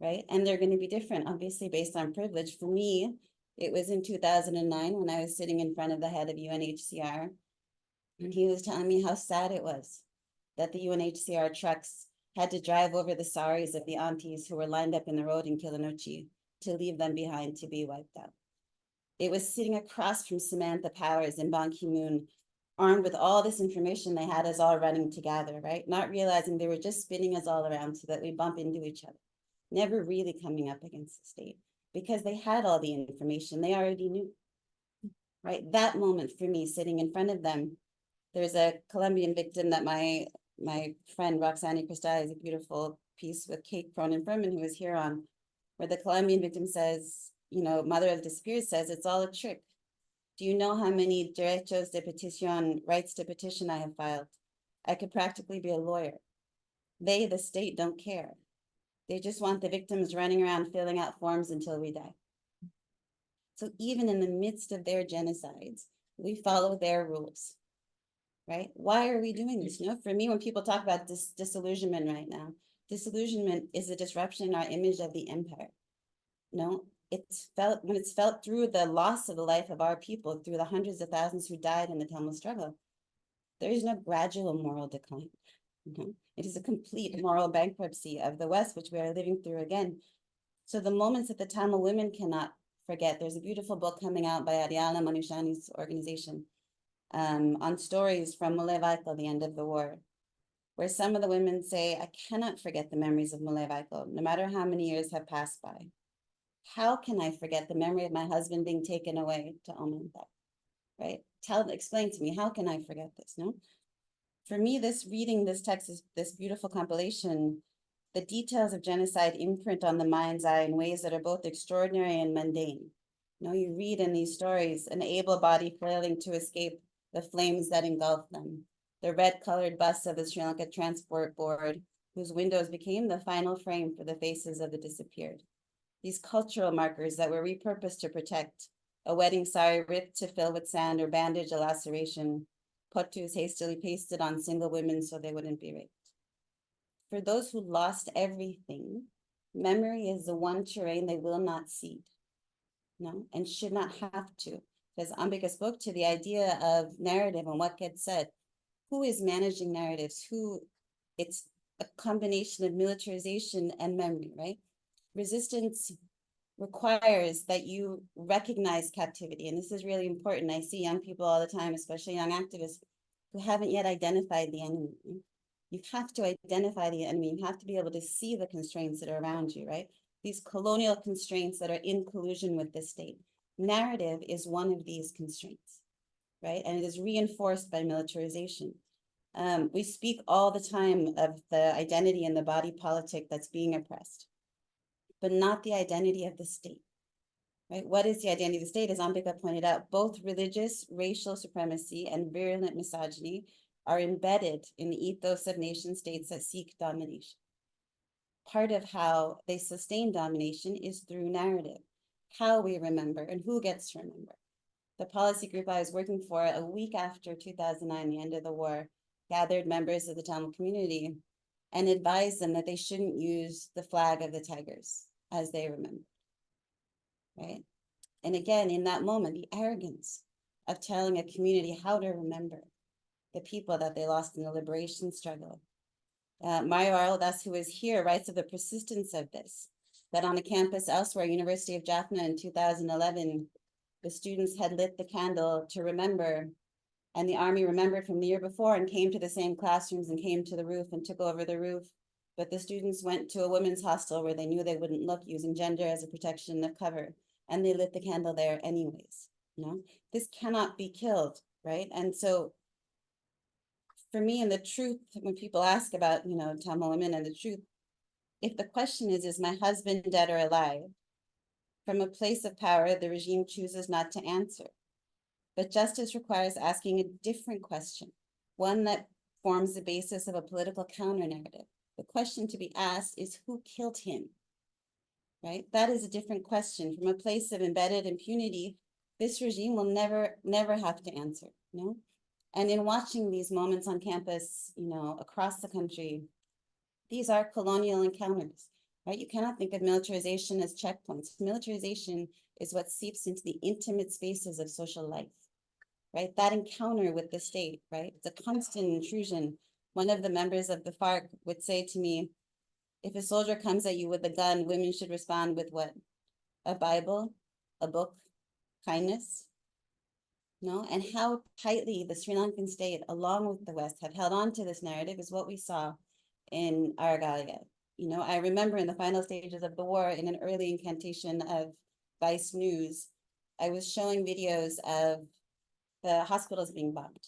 right? And they're going to be different, obviously, based on privilege. For me, it was in 2009 when I was sitting in front of the head of UNHCR, and he was telling me how sad it was that the UNHCR trucks had to drive over the saris of the aunties who were lined up in the road in Kilinochchi to leave them behind to be wiped out. It was sitting across from Samantha Powers and Ban Ki-moon, armed with all this information. They had us all running together, right? Not realizing they were just spinning us all around so that we bump into each other, never really coming up against the state because they had all the information they already knew, right? That moment for me, sitting in front of them, there's a Colombian victim that my friend Roxana Cristal has a beautiful piece with Kate Cronin-Furman, who was here on, where the Colombian victim says, you know, Mother of the Disappeared says, it's all a trick. Do you know how many derechos de petición, rights to petition I have filed? I could practically be a lawyer. They, the state, don't care. They just want the victims running around filling out forms until we die. So even in the midst of their genocides, we follow their rules. Right? Why are we doing this? You know, for me, when people talk about this disillusionment right now, disillusionment is a disruption in our image of the empire. No, it's felt when it's felt through the loss of the life of our people, through the hundreds of thousands who died in the Tamil struggle. There is no gradual moral decline. It is a complete moral bankruptcy of the West, which we are living through again. So the moments that the Tamil women cannot forget, there's a beautiful book coming out by Adayaalam, Anushani's organization, on stories from Mulevaiko, the end of the war, where some of the women say, I cannot forget the memories of Mulevaiko, no matter how many years have passed by. How can I forget the memory of my husband being taken away to Omanthak, right? Explain to me, how can I forget this, no? For me, reading this text, this beautiful compilation, the details of genocide imprint on the mind's eye in ways that are both extraordinary and mundane. You know, you read in these stories, an able body flailing to escape the flames that engulfed them, the red-colored bus of the Sri Lanka Transport Board, whose windows became the final frame for the faces of the disappeared. These cultural markers that were repurposed to protect, a wedding sari ripped to fill with sand or bandage a laceration, potus hastily pasted on single women so they wouldn't be raped. For those who lost everything, memory is the one terrain they will not cede, no, and should not have to. Because Ambika spoke to the idea of narrative and what gets said. Who is managing narratives? It's a combination of militarization and memory, right? Resistance requires that you recognize captivity. And this is really important. I see young people all the time, especially young activists, who haven't yet identified the enemy. You have to identify the enemy. You have to be able to see the constraints that are around you, right? These colonial constraints that are in collusion with the state. Narrative is one of these constraints, right? And it is reinforced by militarization. We speak all the time of the identity and the body politic that's being oppressed, but not the identity of the state, right? What is the identity of the state? As Ambika pointed out, both religious, racial supremacy and virulent misogyny are embedded in the ethos of nation states that seek domination. Part of how they sustain domination is through narrative, how we remember and who gets to remember. The policy group I was working for a week after 2009, the end of the war, gathered members of the Tamil community and advised them that they shouldn't use the flag of the Tigers as they remember, right? And again, in that moment, the arrogance of telling a community how to remember the people that they lost in the liberation struggle. Mario Araldas, who is here, writes of the persistence of this, that on a campus elsewhere, University of Jaffna in 2011, the students had lit the candle to remember, and the army remembered from the year before and came to the same classrooms and came to the roof and took over the roof. But the students went to a women's hostel where they knew they wouldn't look, using gender as a protection of cover, and they lit the candle there anyways. You know, this cannot be killed, right? And so for me, and the truth, when people ask about, you know, Tamil women and the truth, if the question is my husband dead or alive? From a place of power, the regime chooses not to answer. But justice requires asking a different question, one that forms the basis of a political counter-narrative. The question to be asked is who killed him, right? That is a different question. From a place of embedded impunity, this regime will never have to answer, you know? And in watching these moments on campus, you know, across the country, these are colonial encounters, right? You cannot think of militarization as checkpoints. Militarization is what seeps into the intimate spaces of social life, right? That encounter with the state, right? It's a constant intrusion. One of the members of the FARC would say to me, if a soldier comes at you with a gun, women should respond with what? A Bible, a book, kindness. No, and how tightly the Sri Lankan state, along with the West, have held on to this narrative is what we saw in Alagarajah. You know, I remember in the final stages of the war, in an early incantation of Vice News, I was showing videos of the hospitals being bombed,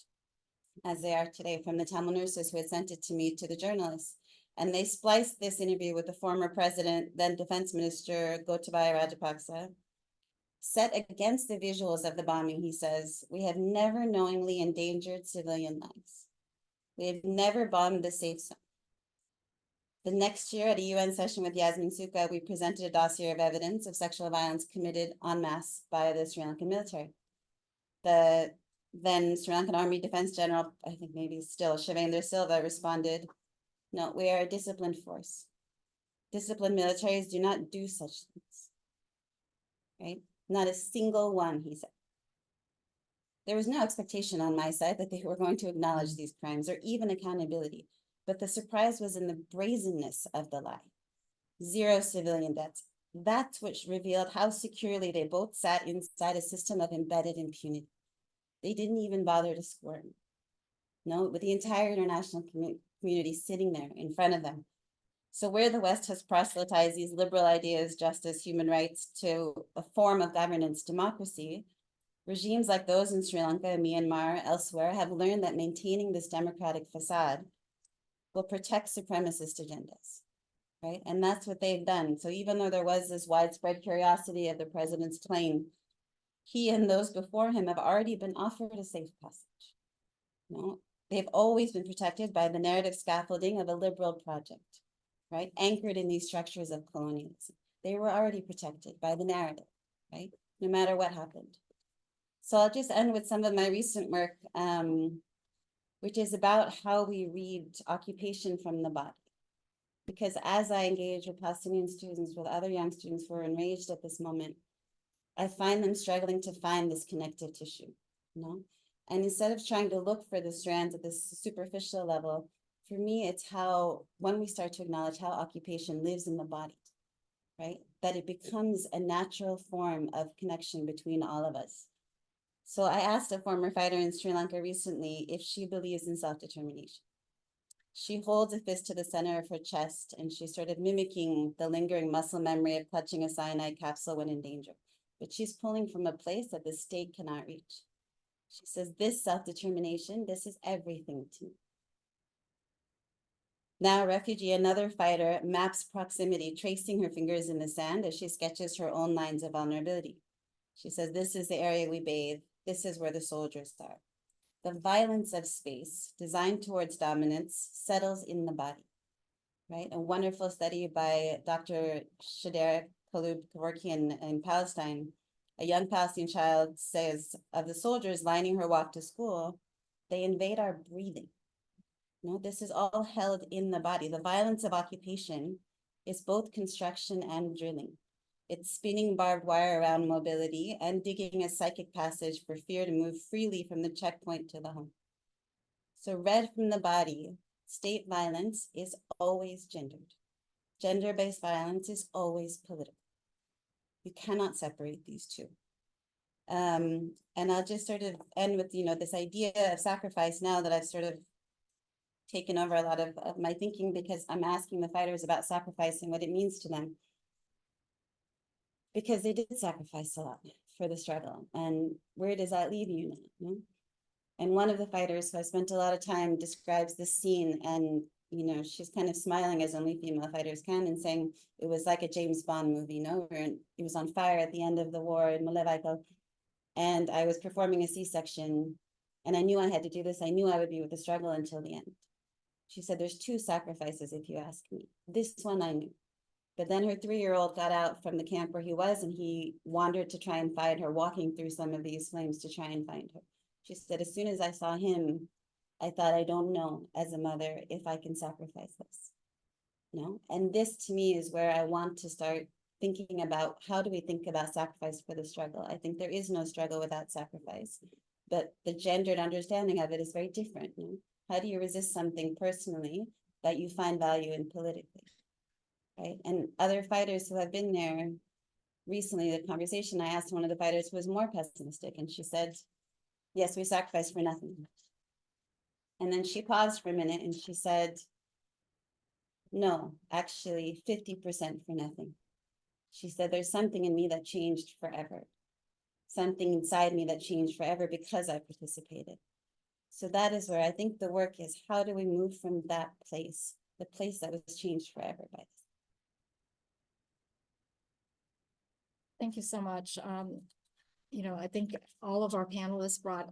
as they are today, from the Tamil nurses who had sent it to me to the journalists. And they spliced this interview with the former president, then defense minister, Gotabaya Rajapaksa. Set against the visuals of the bombing, he says, we have never knowingly endangered civilian lives. We have never bombed the safe zone. The next year at a UN session with Yasmin Suka, we presented a dossier of evidence of sexual violence committed en masse by the Sri Lankan military. The then Sri Lankan Army Defense General, I think maybe still, Shavendra Silva, responded, no, we are a disciplined force. Disciplined militaries do not do such things, right? Not a single one, he said. There was no expectation on my side that they were going to acknowledge these crimes or even accountability, but the surprise was in the brazenness of the lie. 0 civilian deaths. That's what revealed how securely they both sat inside a system of embedded impunity. They didn't even bother to squirm. No, with the entire international community sitting there in front of them. So where the West has proselytized these liberal ideas, justice, human rights, to a form of governance, democracy, regimes like those in Sri Lanka, Myanmar, elsewhere have learned that maintaining this democratic facade will protect supremacist agendas, right? And that's what they've done. So even though there was this widespread curiosity of the president's plane, he and those before him have already been offered a safe passage. No, they've always been protected by the narrative scaffolding of a liberal project, right? Anchored in these structures of colonialism. They were already protected by the narrative, right? No matter what happened. So I'll just end with some of my recent work, which is about how we read occupation from the body. Because as I engage with Palestinian students, with other young students who are enraged at this moment, I find them struggling to find this connective tissue, you know? And instead of trying to look for the strands at this superficial level, for me, it's how, when we start to acknowledge how occupation lives in the body, right? that it becomes a natural form of connection between all of us. So I asked a former fighter in Sri Lanka recently if she believes in self-determination. She holds a fist to the center of her chest and she started mimicking the lingering muscle memory of clutching a cyanide capsule when in danger. But she's pulling from a place that the state cannot reach. She says, this self-determination, this is everything to me. Now, a refugee, another fighter, maps proximity, tracing her fingers in the sand as she sketches her own lines of vulnerability. She says, this is the area we bathe. This is where the soldiers are. The violence of space designed towards dominance settles in the body, right? A wonderful study by Dr. Shader Kalub working in Palestine. A young Palestinian child says of the soldiers lining her walk to school, they invade our breathing. No, this is all held in the body. The violence of occupation is both construction and drilling. It's spinning barbed wire around mobility and digging a psychic passage for fear to move freely from the checkpoint to the home. So read from the body, state violence is always gendered. Gender-based violence is always political. You cannot separate these two. And I'll just sort of end with, this idea of sacrifice now that I've sort of taken over a lot of my thinking, because I'm asking the fighters about sacrifice and what it means to them. Because they did sacrifice a lot for the struggle. And where does that leave you now? And one of the fighters who I spent a lot of time describes this scene, and she's kind of smiling as only female fighters can, and saying it was like a James Bond movie, where it was on fire at the end of the war in Malevaiko. And I was performing a C-section, and I knew I had to do this. I knew I would be with the struggle until the end. She said, there's two sacrifices, if you ask me. This one I knew. But then her 3-year-old got out from the camp where he was, and he wandered to try and find her, walking through some of these flames to try and find her. She said, as soon as I saw him, I thought, I don't know as a mother if I can sacrifice this. And this to me is where I want to start thinking about, how do we think about sacrifice for the struggle? I think there is no struggle without sacrifice, but the gendered understanding of it is very different. How do you resist something personally that you find value in politically? Right? And other fighters who have been there recently, the conversation, I asked one of the fighters who was more pessimistic, and she said, yes, we sacrificed for nothing. And then she paused for a minute and she said, no, actually 50% for nothing. She said, there's something in me that changed forever. Something inside me that changed forever because I participated. So that is where I think the work is, how do we move from that place, the place that was changed forever by this? Thank you so much. I think all of our panelists brought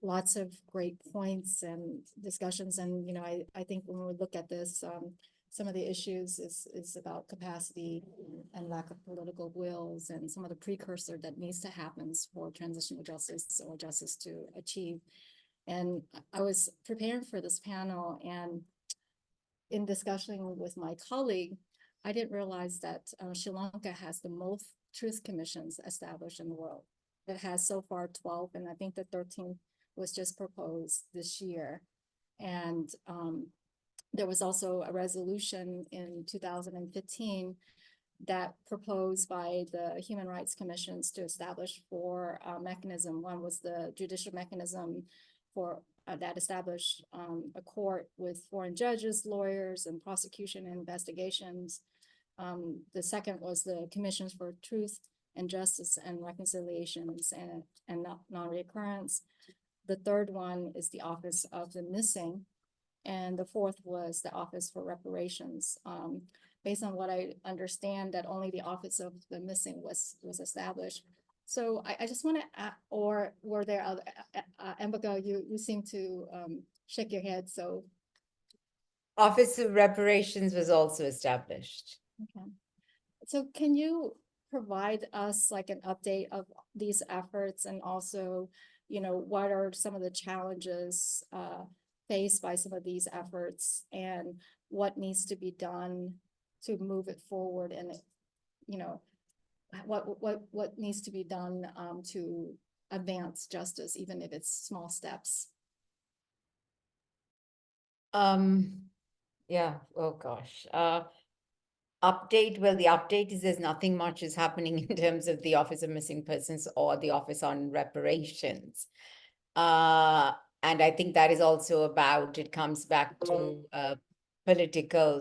lots of great points and discussions. And, I think when we look at this, some of the issues is about capacity and lack of political wills and some of the precursor that needs to happen for transitional justice or justice to achieve. And I was preparing for this panel, and in discussion with my colleague, I didn't realize that Sri Lanka has the most truth commissions established in the world. It has so far 12, and I think the 13th was just proposed this year. And there was also a resolution in 2015 that proposed by the Human Rights Commissions to establish 4 mechanisms. One was the judicial mechanism for that established a court with foreign judges, lawyers, and prosecution and investigations. The second was the Commissions for Truth and Justice and Reconciliations and Non-Reoccurrence. The third one is the Office of the Missing. And the fourth was the Office for Reparations. Based on what I understand, that only the Office of the Missing was established. So I just want to, or were there other, Ambika, you seem to shake your head, so. Office of Reparations was also established. Okay. So can you provide us like an update of these efforts, and also, what are some of the challenges faced by some of these efforts, and what needs to be done to move it forward, and what needs to be done to advance justice, even if it's small steps? Yeah, oh gosh. update, well, the update is there's nothing much is happening in terms of the Office of Missing Persons or the Office on Reparations. And I think that is also about, it comes back to political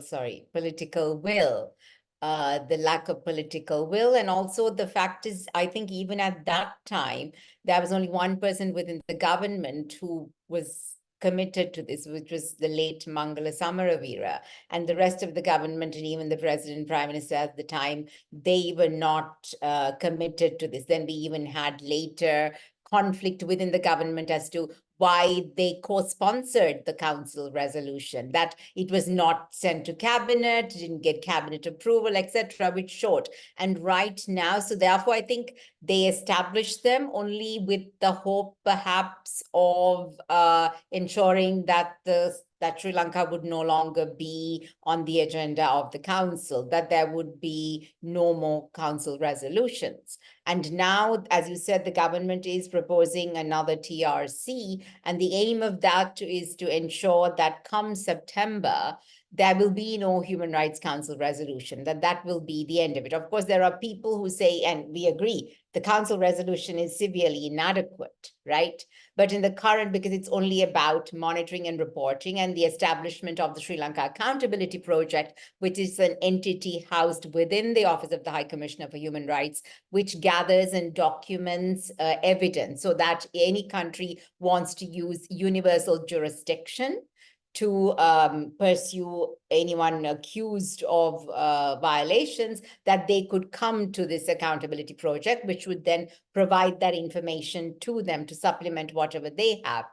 will, the lack of political will. And also the fact is, I think even at that time, there was only one person within the government who was committed to this, which was the late Mangala Samaravira, and the rest of the government and even the president, prime minister at the time, they were not committed to this. Then we even had later conflict within the government as to why they co-sponsored the council resolution, that it was not sent to cabinet, didn't get cabinet approval, etc., which showed. And right now, so therefore, I think they established them only with the hope, perhaps, of ensuring that that Sri Lanka would no longer be on the agenda of the council, that there would be no more council resolutions. And now, as you said, the government is proposing another TRC, and the aim of that is to ensure that come September, there will be no Human Rights Council resolution, that will be the end of it. Of course, there are people who say, and we agree, the council resolution is severely inadequate, right? But in the current, because it's only about monitoring and reporting and the establishment of the Sri Lanka Accountability Project, which is an entity housed within the Office of the High Commissioner for Human Rights, which gathers and documents evidence so that any country wants to use universal jurisdiction to pursue anyone accused of violations, that they could come to this accountability project, which would then provide that information to them to supplement whatever they have.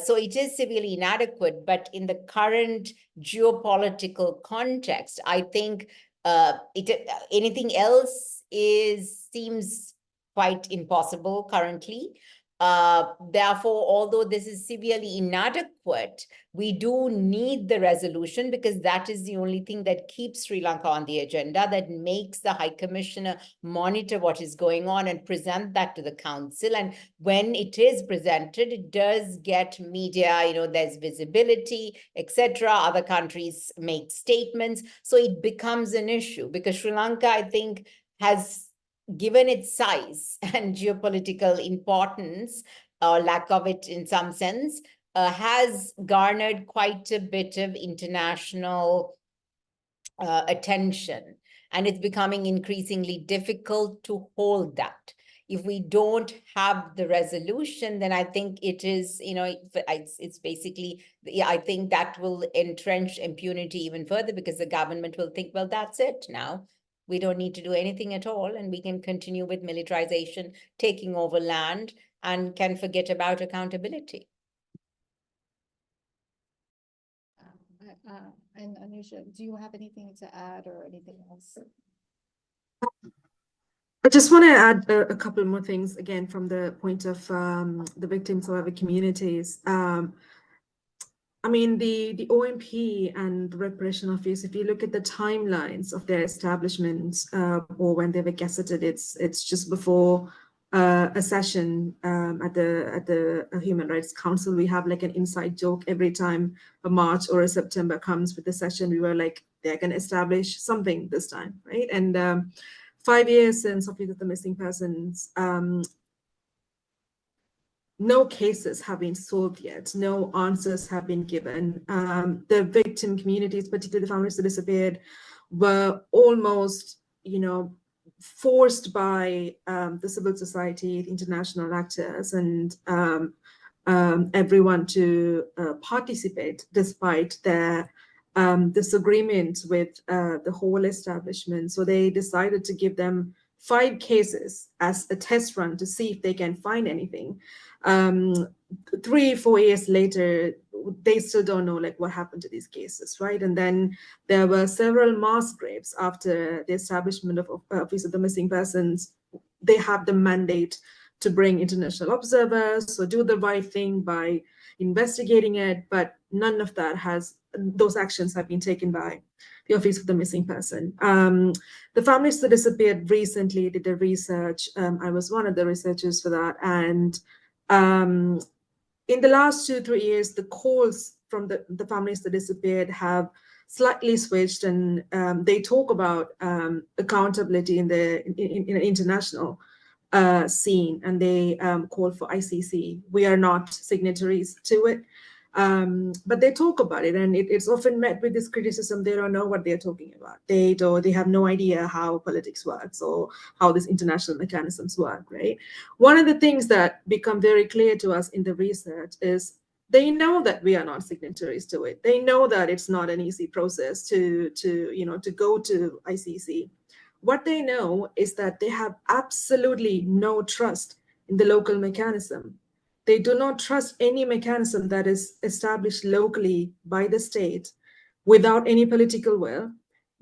So it is severely inadequate, but in the current geopolitical context, I think anything else seems quite impossible currently. Therefore, although this is severely inadequate, we do need the resolution because that is the only thing that keeps Sri Lanka on the agenda, that makes the High Commissioner monitor what is going on and present that to the council. And when it is presented, it does get media, there's visibility, etc. Other countries make statements. So it becomes an issue because Sri Lanka, I think, has, given its size and geopolitical importance, or lack of it in some sense, has garnered quite a bit of international attention. And it's becoming increasingly difficult to hold that. If we don't have the resolution, then I think it is, it's basically, I think that will entrench impunity even further because the government will think, well, that's it now. We don't need to do anything at all, and we can continue with militarization, taking over land, and can forget about accountability. And Anusha, do you have anything to add or anything else? I just want to add a couple more things, again, from the point of the victims of our communities. I mean, the OMP and the Reparation Office, if you look at the timelines of their establishment or when they were gazetted, it's just before a session at the Human Rights Council. We have like an inside joke every time a March or a September comes with the session. We were like, they're going to establish something this time, right? And 5 years since Office of the Missing Persons, no cases have been solved yet. No answers have been given. The victim communities, particularly the families that disappeared, were almost, forced by the civil society, the international actors, and everyone to participate, despite their disagreement with the whole establishment. So they decided to give them 5 cases as a test run to see if they can find anything. 3-4 years later, they still don't know like what happened to these cases, right? And then there were several mass graves after the establishment of Office of the Missing Persons. They have the mandate to bring international observers, so do the right thing by investigating it, but none of that those actions have been taken by the Office of the Missing Person. The families that disappeared recently did the research. I was one of the researchers for that. And in the last 2-3 years, the calls from the families that disappeared have slightly switched, and they talk about accountability in an international scene, and they call for ICC. We are not signatories to it, but they talk about it, and it's often met with this criticism. They don't know what they're talking about. They have no idea how politics works or how these international mechanisms work, right? One of the things that become very clear to us in the research is they know that we are not signatories to it. They know that it's not an easy process to go to ICC. What they know is that they have absolutely no trust in the local mechanism. They do not trust any mechanism that is established locally by the state without any political will.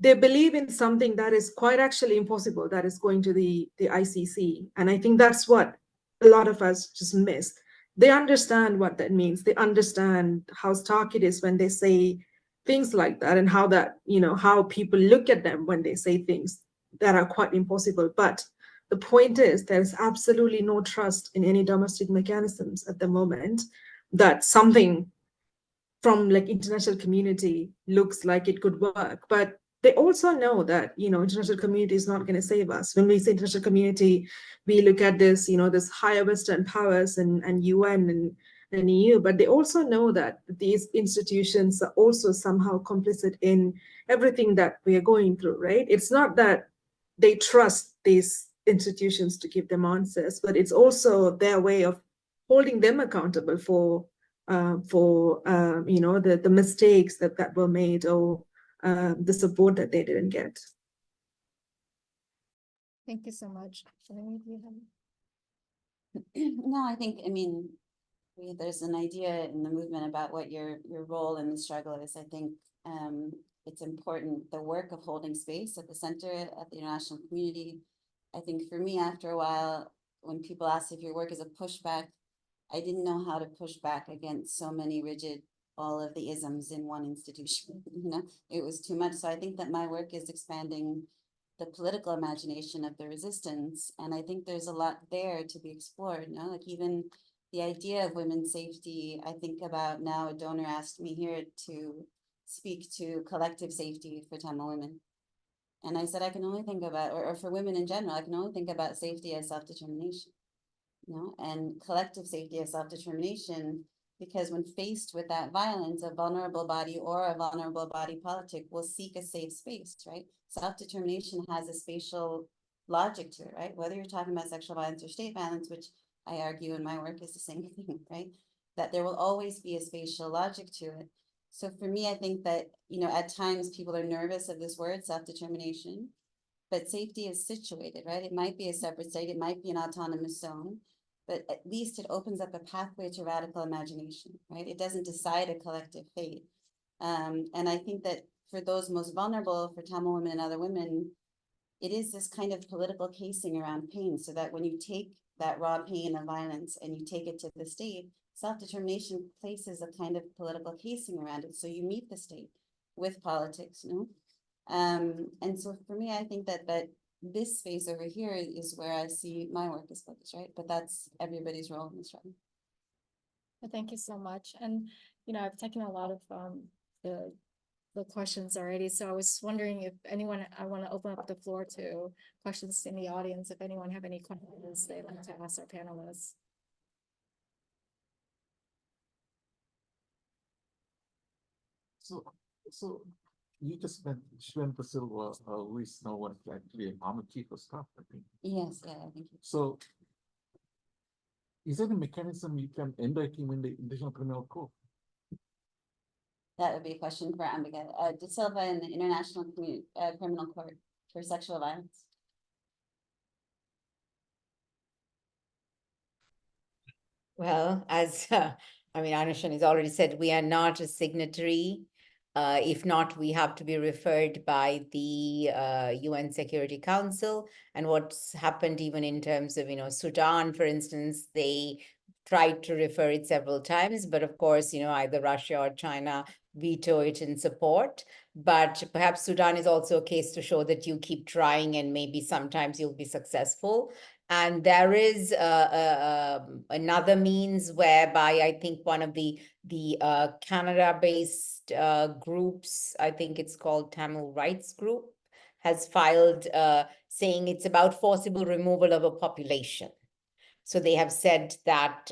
They believe in something that is quite actually impossible, that is going to the ICC. And I think that's what a lot of us just miss. They understand what that means. They understand how stark it is when they say things like that, and how that, how people look at them when they say things that are quite impossible. But the point is, there's absolutely no trust in any domestic mechanisms at the moment that something from like international community looks like it could work. But they also know that, international community is not going to save us. When we say international community, we look at this, this higher Western powers and UN and EU, but they also know that these institutions are also somehow complicit in everything that we are going through, right? It's not that they trust these institutions to give them answers, but it's also their way of holding them accountable for the mistakes that were made, or the support that they didn't get. Thank you so much. Shalini, do you have? No, I think, there's an idea in the movement about what your role in the struggle is. I think it's important, the work of holding space at the center, at the international community. I think for me, after a while, when people ask if your work is a pushback, I didn't know how to push back against so many rigid, all of the isms in one institution. It was too much. So I think that my work is expanding the political imagination of the resistance. And I think there's a lot there to be explored, like even the idea of women's safety. I think about now, a donor asked me here to speak to collective safety for Tamil women. And I said, I can only think about, or for women in general, I can only think about safety as self-determination, and collective safety as self-determination, because when faced with that violence, a vulnerable body or a vulnerable body politic will seek a safe space, right? Self-determination has a spatial logic to it, right? Whether you're talking about sexual violence or state violence, which I argue in my work is the same thing, right? That there will always be a spatial logic to it. So for me, I think that, at times people are nervous of this word, self-determination, but safety is situated, right? It might be a separate state, it might be an autonomous zone, but at least it opens up a pathway to radical imagination, right? It doesn't decide a collective fate. And I think that for those most vulnerable, for Tamil women and other women, it is this kind of political casing around pain, so that when you take that raw pain of violence and you take it to the state, self-determination places a kind of political casing around it. So you meet the state with politics, and so for me, I think that this space over here is where I see my work is focused, right? But that's everybody's role in this struggle. Well, thank you so much. And, I've taken a lot of the questions already. So I was wondering if anyone, I want to open up the floor to questions in the audience. If anyone have any questions they'd like to ask our panelists. So you just met Shweta Silva, who is now actually a army chief of staff, I think. Yes, yeah, thank you. So is there a mechanism you can indict him in the International Criminal Court? That would be a question for Ambika. De Silva in the International Criminal Court for sexual violence. Well, as Anushani has already said, we are not a signatory. If not, we have to be referred by the UN Security Council. And what's happened even in terms of, Sudan, for instance, they tried to refer it several times, but of course, either Russia or China veto it in support. But perhaps Sudan is also a case to show that you keep trying and maybe sometimes you'll be successful. And there is another means whereby I think one of the Canada-based groups, I think it's called Tamil Rights Group, has filed saying it's about forcible removal of a population. So they have said that,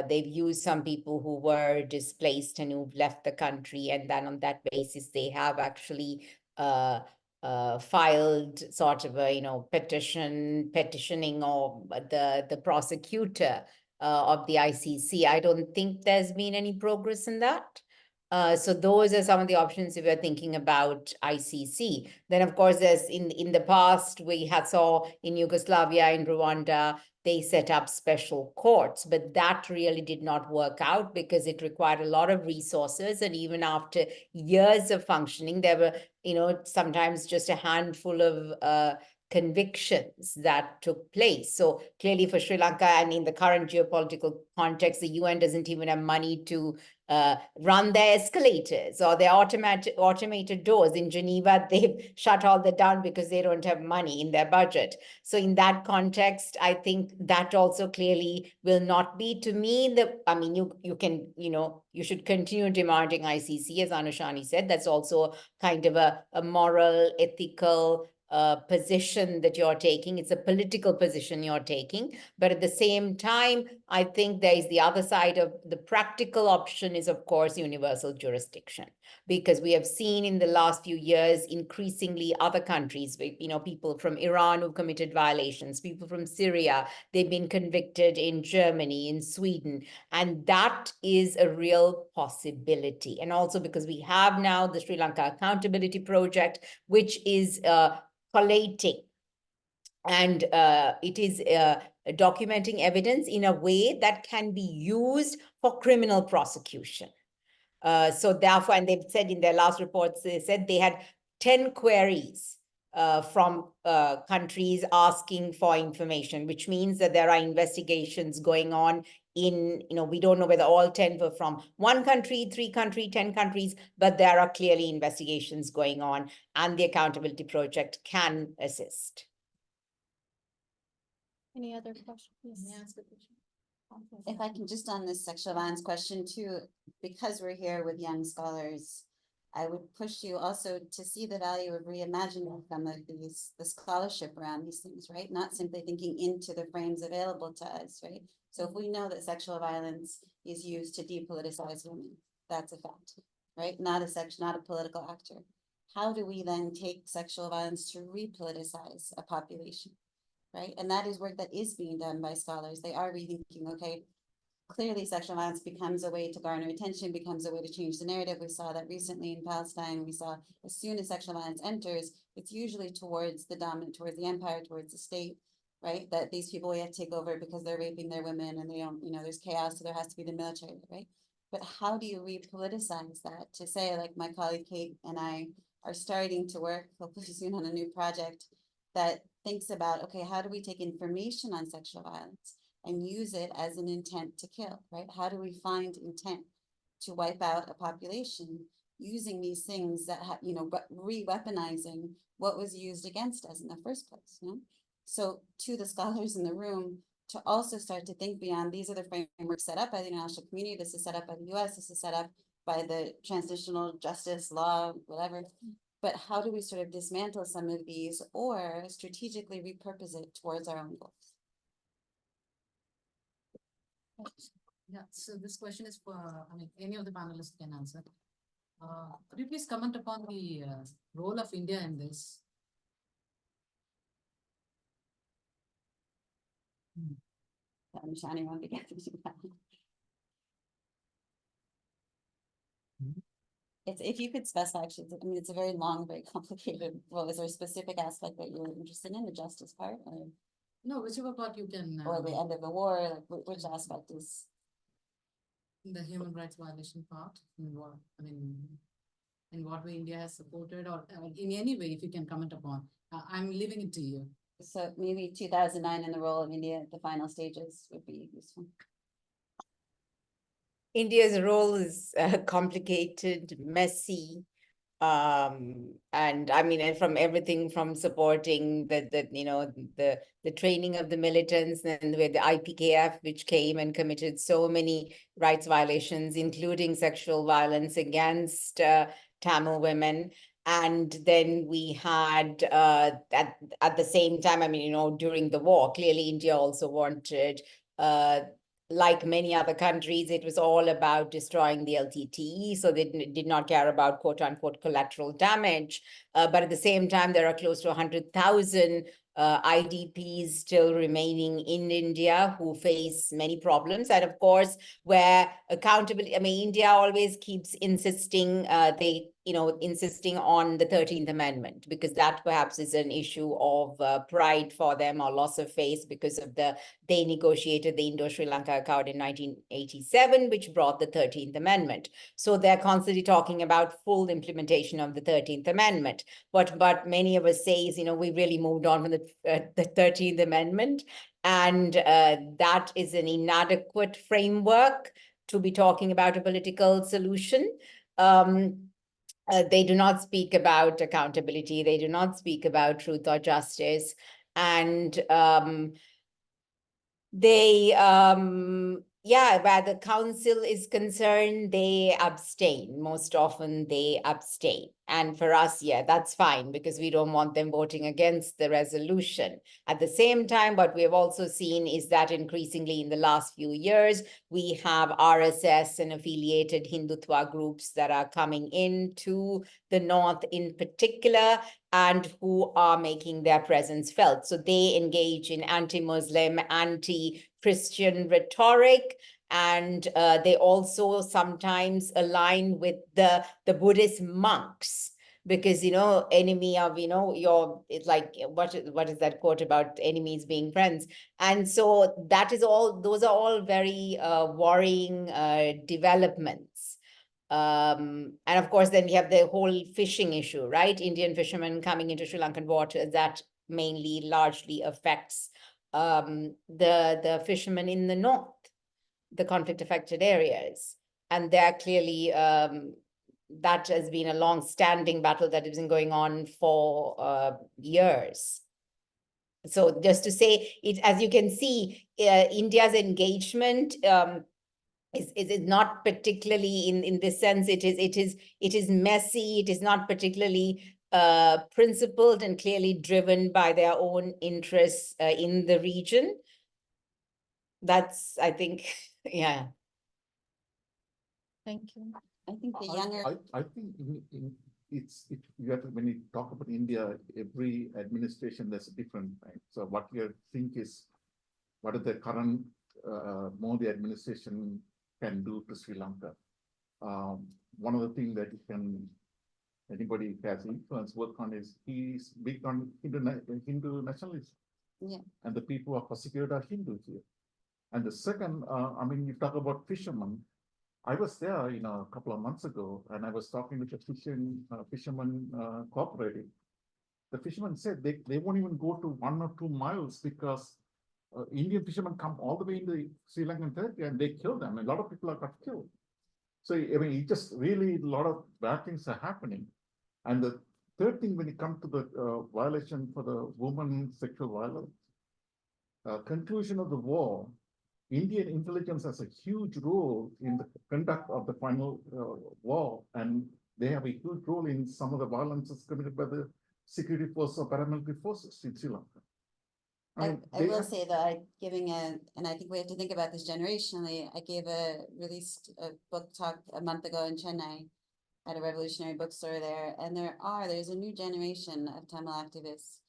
they've used some people who were displaced and who've left the country. And then on that basis, they have actually filed sort of a, petitioning or the prosecutor of the ICC. I don't think there's been any progress in that. So those are some of the options if you're thinking about ICC. Then, of course, there's in the past, we saw in Yugoslavia, in Rwanda, they set up special courts, but that really did not work out because it required a lot of resources. And even after years of functioning, there were, sometimes just a handful of convictions that took place. So clearly for Sri Lanka and in the current geopolitical context, the UN doesn't even have money to run their escalators or their automated doors. In Geneva, they've shut all that down because they don't have money in their budget. So in that context, I think that also clearly will not be, to me, you should continue demanding ICC, as Anushani said. That's also kind of a moral, ethical position that you're taking. It's a political position you're taking. But at the same time, I think there is the other side of the practical option is, of course, universal jurisdiction. Because we have seen in the last few years, increasingly other countries, people from Iran who've committed violations, people from Syria, they've been convicted in Germany, in Sweden. And that is a real possibility. And also because we have now the Sri Lanka Accountability Project, which is collating and it is documenting evidence in a way that can be used for criminal prosecution. So therefore, and they've said in their last reports, they said they had 10 queries from countries asking for information, which means that there are investigations going on in, we don't know whether all 10 were from one country, 3 countries, 10 countries, but there are clearly investigations going on, and the Accountability Project can assist. Any other questions? May I ask a question? If I can just on this sexual violence question too, because we're here with young scholars, I would push you also to see the value of reimagining some of the scholarship around these things, right? Not simply thinking into the frames available to us, right? So if we know that sexual violence is used to depoliticize women, that's a fact, right? Not a political actor. How do we then take sexual violence to repoliticize a population, right? And that is work that is being done by scholars. They are rethinking, okay, clearly sexual violence becomes a way to garner attention, becomes a way to change the narrative. We saw that recently in Palestine. We saw as soon as sexual violence enters, it's usually towards the dominant, towards the empire, towards the state, right? That these people we have to take over because they're raping their women and they don't, there's chaos, so there has to be the military, right? But how do you repoliticize that to say, like my colleague Kate and I are starting to work hopefully soon on a new project that thinks about, okay, how do we take information on sexual violence and use it as an intent to kill, right? How do we find intent to wipe out a population using these things that have, re-weaponizing what was used against us in the first place, So to the scholars in the room, to also start to think beyond, these are the frameworks set up by the international community, this is set up by the US, this is set up by the transitional justice law, whatever. But how do we sort of dismantle some of these or strategically repurpose it towards our own goals? Yeah, so this question is for, any of the panelists can answer. Could you please comment upon the role of India in this? Anushani, want to get into that? It's, if you could specify, actually, it's a very long, very complicated role. Is there a specific aspect that you're interested in, the justice part, or? No, whichever part you can. Or the end of the war, like which aspect is? The human rights violation part, in what way India has supported, or in any way, if you can comment upon. I'm leaving it to you. So maybe 2009 and the role of India at the final stages would be useful. India's role is complicated, messy, And I mean, and from everything from supporting the training of the militants, and with the IPKF, which came and committed so many rights violations, including sexual violence against Tamil women. And then we had at the same time, I mean, during the war, clearly India also wanted, like many other countries, it was all about destroying the LTTE. So they did not care about quote unquote collateral damage. But at the same time, there are close to 100,000 IDPs still remaining in India who face many problems. And of course, where accountability, I mean, India always keeps insisting, insisting on the 13th Amendment, because that perhaps is an issue of pride for them, or loss of faith, because of they negotiated the Indo-Sri Lanka Accord in 1987, which brought the 13th Amendment. So they're constantly talking about full implementation of the 13th Amendment. But many of us say, we really moved on from the 13th Amendment. And that is an inadequate framework to be talking about a political solution. They do not speak about accountability. They do not speak about truth or justice. And where the council is concerned, they abstain. Most often they abstain. And for us, that's fine, because we don't want them voting against the resolution. At the same time, what we have also seen is that increasingly in the last few years, we have RSS and affiliated Hindutva groups that are coming into the north in particular, and who are making their presence felt. So they engage in anti-Muslim, anti-Christian rhetoric, and they also sometimes align with the Buddhist monks, because enemy of it's like, what is that quote about enemies being friends? And so those are all very worrying developments. And of course, then we have the whole fishing issue, right? Indian fishermen coming into Sri Lankan waters, that mainly largely affects the fishermen in the north, the conflict affected areas. And they're clearly, that has been a long-standing battle that has been going on for years. So just to say, as you can see, India's engagement is not particularly in this sense. It is messy. It is not particularly principled and clearly driven by their own interests in the region. That's, I think, yeah. Thank you. I think the younger. I think you have to, when you talk about India, every administration, there's a different, right? So what you think is, what is the current Modi administration can do to Sri Lanka? One of the things that anybody who has influence work on is, he's big on Hindu nationalism. Yeah. And the people who are persecuted are Hindus here. And the second, I mean, you talk about fishermen. I was there, a couple of months ago, and I was talking with a fisherman cooperative. The fishermen said they won't even go to 1 or 2 miles, because Indian fishermen come all the way in the Sri Lankan territory and they kill them. And a lot of people are got killed. So, I mean, it just really, a lot of bad things are happening. And the third thing, when it comes to the violation for the woman sexual violence, conclusion of the war, Indian intelligence has a huge role in the conduct of the final war, and they have a huge role in some of the violences committed by the security forces or paramilitary forces in Sri Lanka. I will say that and I think we have to think about this generationally. I released a book talk a month ago in Chennai at a revolutionary bookstore there, and there's a new generation of Tamil activists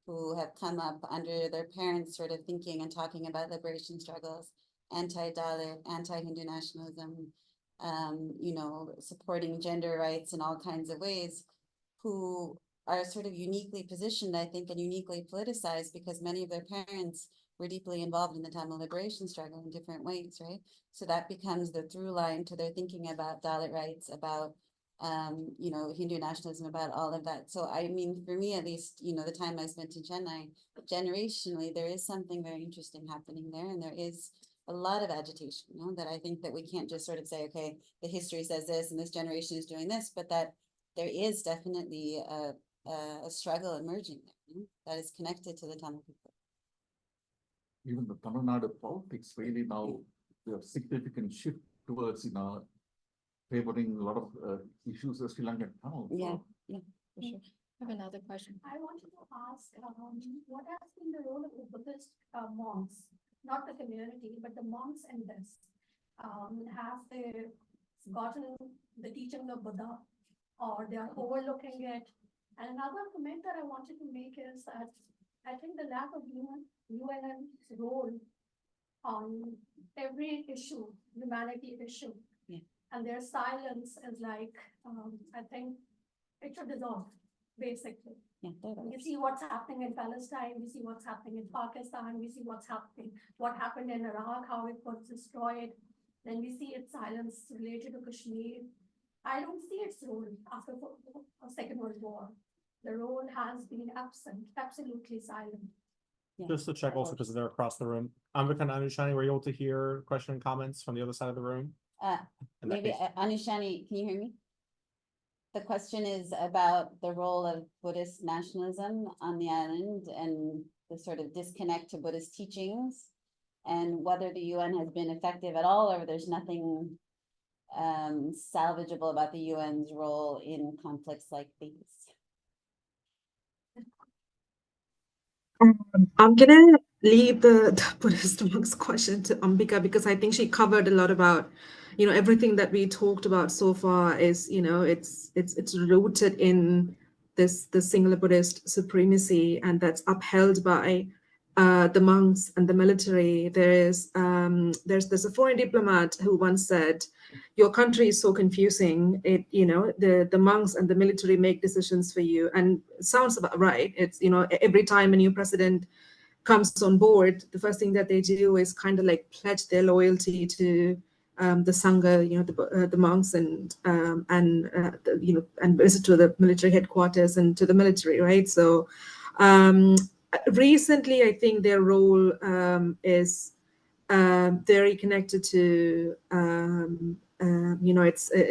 who have come up under their parents' sort of thinking and talking about liberation struggles, anti-Dalit, anti-Hindu nationalism, supporting gender rights in all kinds of ways, who are sort of uniquely positioned, I think, and uniquely politicized, because many of their parents were deeply involved in the Tamil liberation struggle in different ways, right? So that becomes the through line to their thinking about Dalit rights, about Hindu nationalism, about all of that. So I mean, for me at least, the time I spent in Chennai, generationally, there is something very interesting happening there, and there is a lot of agitation, that I think that we can't just sort of say, okay, the history says this and this generation is doing this, but that there is definitely a struggle emerging there, that is connected to the Tamil people. Even the Tamil Nadu politics really now, there are significant shift towards, favoring a lot of issues of Sri Lankan Tamil. Yeah, So, yeah, for sure. I have another question. I wanted to ask, what has been the role of the Buddhist monks, not the community, but the monks in this? Have they gotten the teaching of Buddha, or they are overlooking it? And another comment that I wanted to make is that I think the lack of UN's role on every issue, humanity issue. Yeah. And their silence is like, I think it should dissolve, basically. Yeah, You see what's happening in Palestine, we see what's happening in Pakistan, we see what happened in Iraq, how it was destroyed. Then we see its silence related to Kashmir. I don't see its role after the Second World War. The role has been absent, absolutely silent. Yeah. Just to check also, because they're across the room. Ambika and Anushani, were you able to hear question and comments from the other side of the room? In that Maybe case- Anushani, can you hear me? The question is about the role of Buddhist nationalism on the island and the sort of disconnect to Buddhist teachings, and whether the UN has been effective at all, or there's nothing salvageable about the UN's role in conflicts like these. I'm gonna leave the Buddhist monks question to Ambika because I think she covered a lot about, everything that we talked about so far is, it's rooted in this singular Buddhist supremacy, and that's upheld by the monks and the military. There's a foreign diplomat who once said, "Your country is so confusing. The monks and the military make decisions for you," and it sounds about right. It's every time a new president comes on board, the first thing that they do is kind of like pledge their loyalty to the sangha, the monks, and visit to the military headquarters and to the military, right? So recently, I think their role is very connected to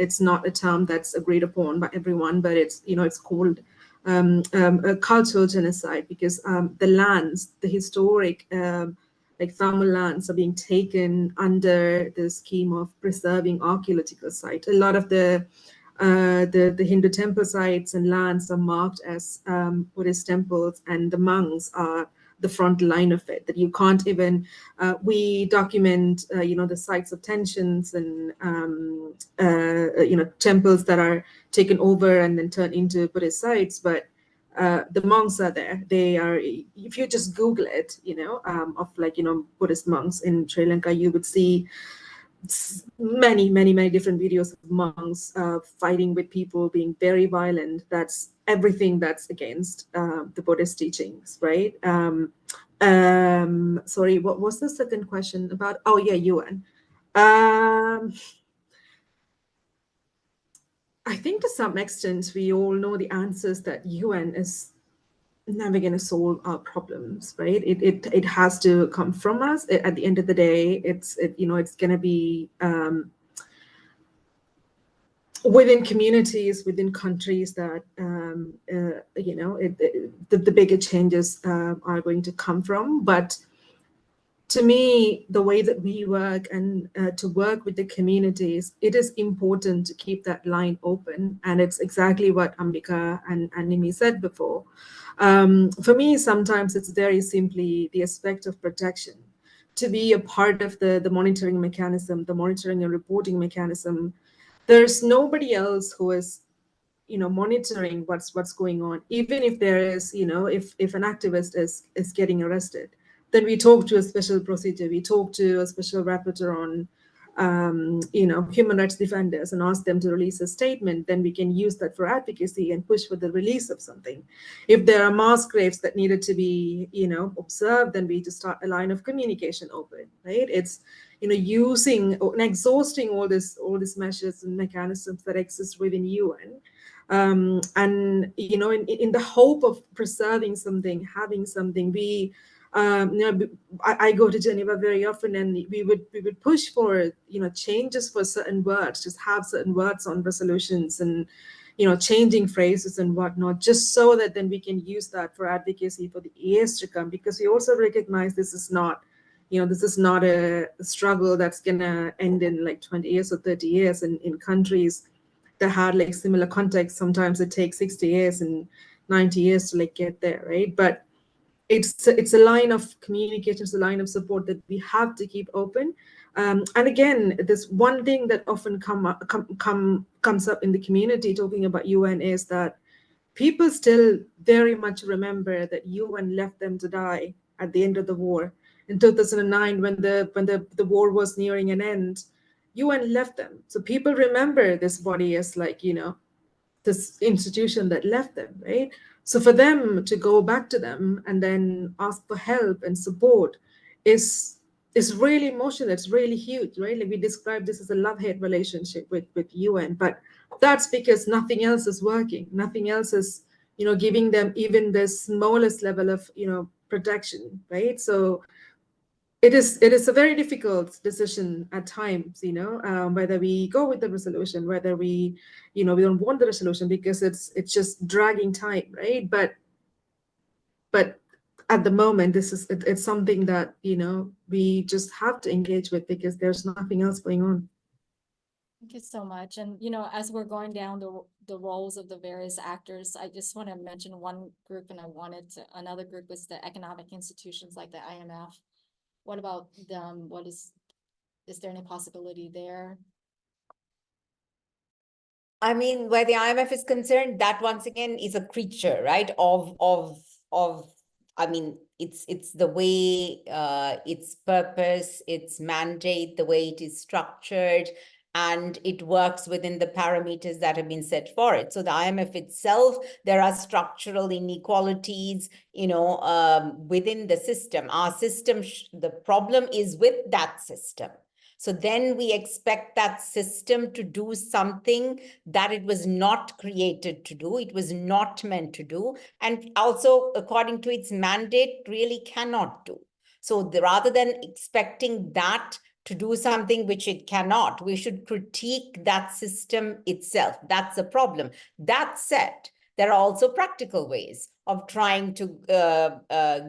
it's not a term that's agreed upon by everyone, but it's called a cultural genocide, because the lands, the historic like Tamil lands, are being taken under the scheme of preserving archaeological sites. A lot of the Hindu temple sites and lands are marked as Buddhist temples, and the monks are the front line of it, that you can't even, we document, the sites of tensions and, temples that are taken over and then turned into Buddhist sites, but the monks are there. They are, if you just Google it, of Buddhist monks in Sri Lanka, you would see many different videos of monks fighting with people, being very violent. That's everything that's against the Buddhist teachings, right? Sorry, what was the second question about? Oh yeah, UN. I think to some extent we all know the answers, that UN is never going to solve our problems, right? It has to come from us. At the end of the day, it's going to be within communities, within countries that the bigger changes are going to come from. But to me, the way that we work and to work with the communities, it is important to keep that line open. And it's exactly what Ambika and Nimmi said before. For me, sometimes it's very simply the aspect of protection. To be a part of the monitoring mechanism, the monitoring and reporting mechanism, there's nobody else who is monitoring what's going on. Even if there is, if an activist is getting arrested, then we talk to a special procedure, we talk to a special rapporteur on human rights defenders and ask them to release a statement. Then we can use that for advocacy and push for the release of something. If there are mass graves that needed to be observed, then we just start a line of communication open, right? It's using and exhausting all these measures and mechanisms that exist within UN, and in the hope of preserving something, having something. We I go to Geneva very often, and we would push for changes for certain words, just have certain words on resolutions, and changing phrases and whatnot, just so that then we can use that for advocacy for the years to come, because we also recognize this is not a struggle that's gonna end in like 20 years or 30 years. In countries that had like similar context, sometimes it takes 60 years and 90 years to like get there, right? But it's a line of communication, it's a line of support that we have to keep open. And again, this one thing that often comes up in the community talking about UN is that people still very much remember that UN left them to die at the end of the war. In 2009, when the war was nearing an end, UN left them. So people remember this body as like, this institution that left them, right? So for them to go back to them and then ask for help and support is really emotional. It's really huge, right? Like we describe this as a love-hate relationship with UN, but that's because nothing else is working. Nothing else is, giving them even the smallest level of, protection, right? So it is a very difficult decision at times, whether we go with the resolution, whether we don't want the resolution, because it's just dragging time, right? But at the moment, it's something that we just have to engage with, because there's nothing else going on. Thank you so much. And, as we're going down the roles of the various actors, I just want to mention one group, and another group is the economic institutions like the IMF. What about them? Is there any possibility there? I mean, where the IMF is concerned, that once again is a creature, right? I mean, it's the way its purpose, its mandate, the way it is structured, and it works within the parameters that have been set for it. So the IMF itself, there are structural inequalities, within the system. Our system, the problem is with that system. So then we expect that system to do something that it was not created to do, it was not meant to do, and also according to its mandate really cannot do. So rather than expecting that to do something which it cannot, we should critique that system itself. That's the problem. That said, there are also practical ways of trying to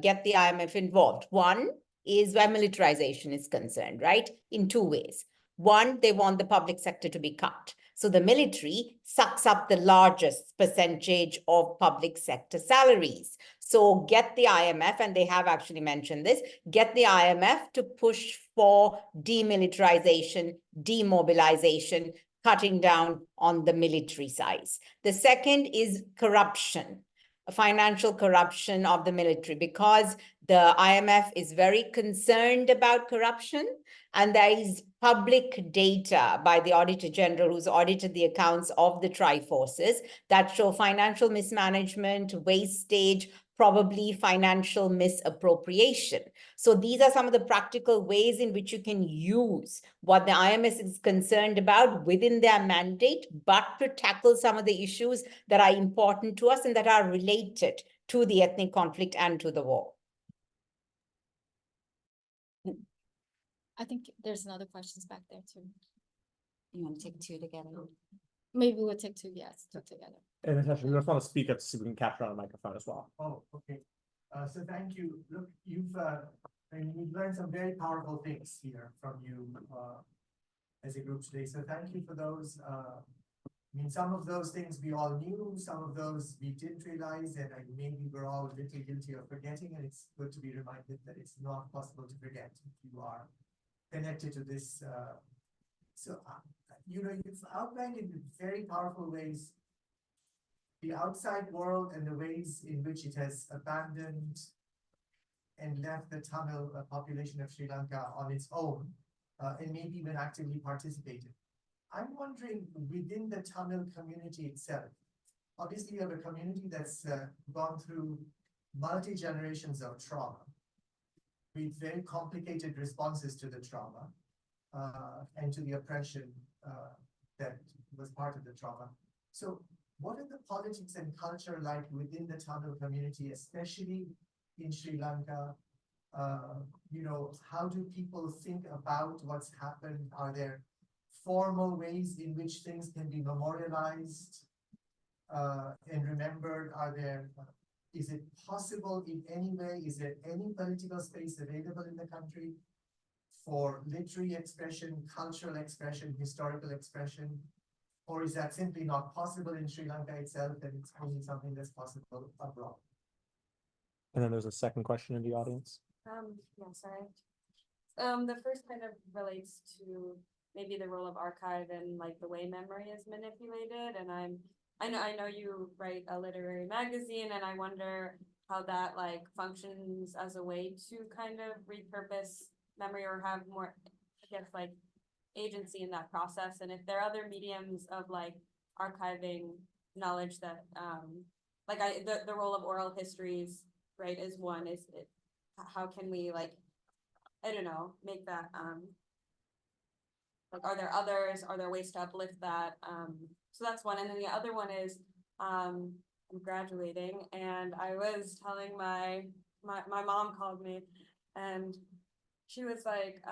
get the IMF involved. One is where militarization is concerned, right? In two ways. One, they want the public sector to be cut. So the military sucks up the largest percentage of public sector salaries. So get the IMF, and they have actually mentioned this, get the IMF to push for demilitarization, demobilization, cutting down on the military size. The second is corruption, financial corruption of the military, because the IMF is very concerned about corruption, and there is public data by the Auditor General who's audited the accounts of the tri-forces that show financial mismanagement, wastage, probably financial misappropriation. So these are some of the practical ways in which you can use what the IMF is concerned about within their mandate, but to tackle some of the issues that are important to us and that are related to the ethnic conflict and to the war. I think there's another questions back there too. You want to take two together? Maybe we'll take two, yes, two together. And Natasha, we just want to speak up to see if we can capture on a microphone as well. Oh, okay. So thank you. Look, you've learned some very powerful things here from you as a group today. So thank you for those. I mean, some of those things we all knew, some of those we didn't realize, and maybe we're all a little guilty of forgetting. And it's good to be reminded that it's not possible to forget if you are connected to this. You've outlined in very powerful ways the outside world and the ways in which it has abandoned and left the Tamil population of Sri Lanka on its own, and maybe even actively participated. I'm wondering, within the Tamil community itself, obviously you have a community that's gone through multi-generations of trauma with very complicated responses to the trauma and to the oppression that was part of the trauma. So what are the politics and culture like within the Tamil community, especially in Sri Lanka? How do people think about what's happened? Are there formal ways in which things can be memorialized? and remembered? Is it possible in any way? Is there any political space available in the country for literary expression, cultural expression, historical expression? Or is that simply not possible in Sri Lanka itself, and it's only something that's possible abroad? And then there's a second question in the audience. Yeah, sorry. The first kind of relates to maybe the role of archive and like the way memory is manipulated. And I know you write a literary magazine, and I wonder how that like functions as a way to kind of repurpose memory or have more, I guess, like agency in that process. And if there are other mediums of like archiving knowledge that like the role of oral histories, right, is one. Is it, how can we like, I don't know, make that like, are there others? Are there ways to uplift that? So that's one. And then the other one is I'm graduating, and I was telling my mom called me, and she was like,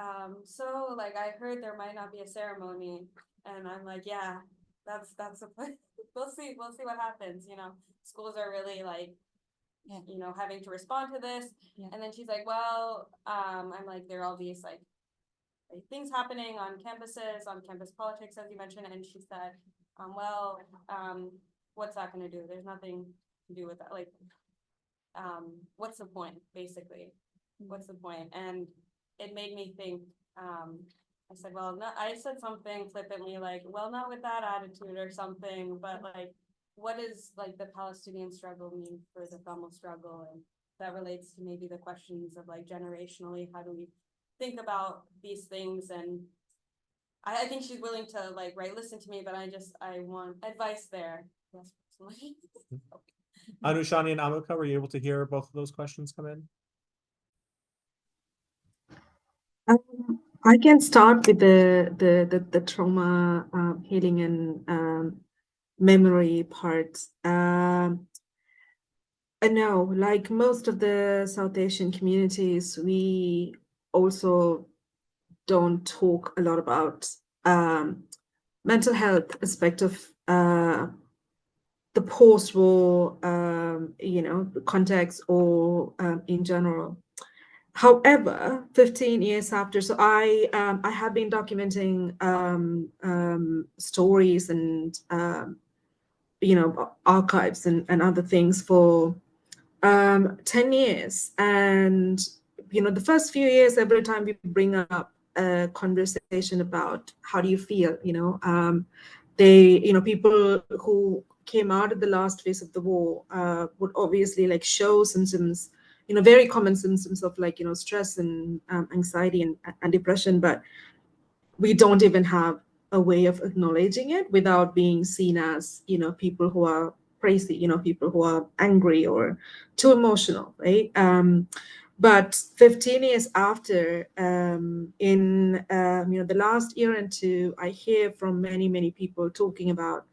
so like I heard there might not be a ceremony, and I'm like, yeah, that's a place. We'll see what happens. You know, schools are really like, you know, having to respond to this. And then she's like, well, I'm like, there are all these like things happening on campuses, on campus politics, as you mentioned. And she said, well, what's that going to do? There's nothing to do with that. Like, what's the point, basically? What's the point? And it made me think, I said, well, no, I said something flippantly like, well, not with that attitude or something, but like, what does like the Palestinian struggle mean for the Tamil struggle? And that relates to maybe the questions of like generationally, how do we think about these things? And I think she's willing to like, right, listen to me, but I want advice there. Yes, personally. Anushani and Ambika, were you able to hear both of those questions come in? I can start with the trauma healing and memory part. No, like most of the South Asian communities, we also don't talk a lot about mental health aspect of the post-war, you know, context or in general. However, 15 years after, so I have been documenting stories and you know, archives and other things for 10 years. And you know, the first few years, every time we bring up a conversation about how do you feel, you know, you know, people who came out of the last phase of the war would obviously like show symptoms, you know, very common symptoms of like, you know, stress and anxiety and depression, but we don't even have a way of acknowledging it without being seen as, you know, people who are crazy, you know, people who are angry or too emotional, right? But 15 years after, in you know, the last year and two, I hear from many people talking about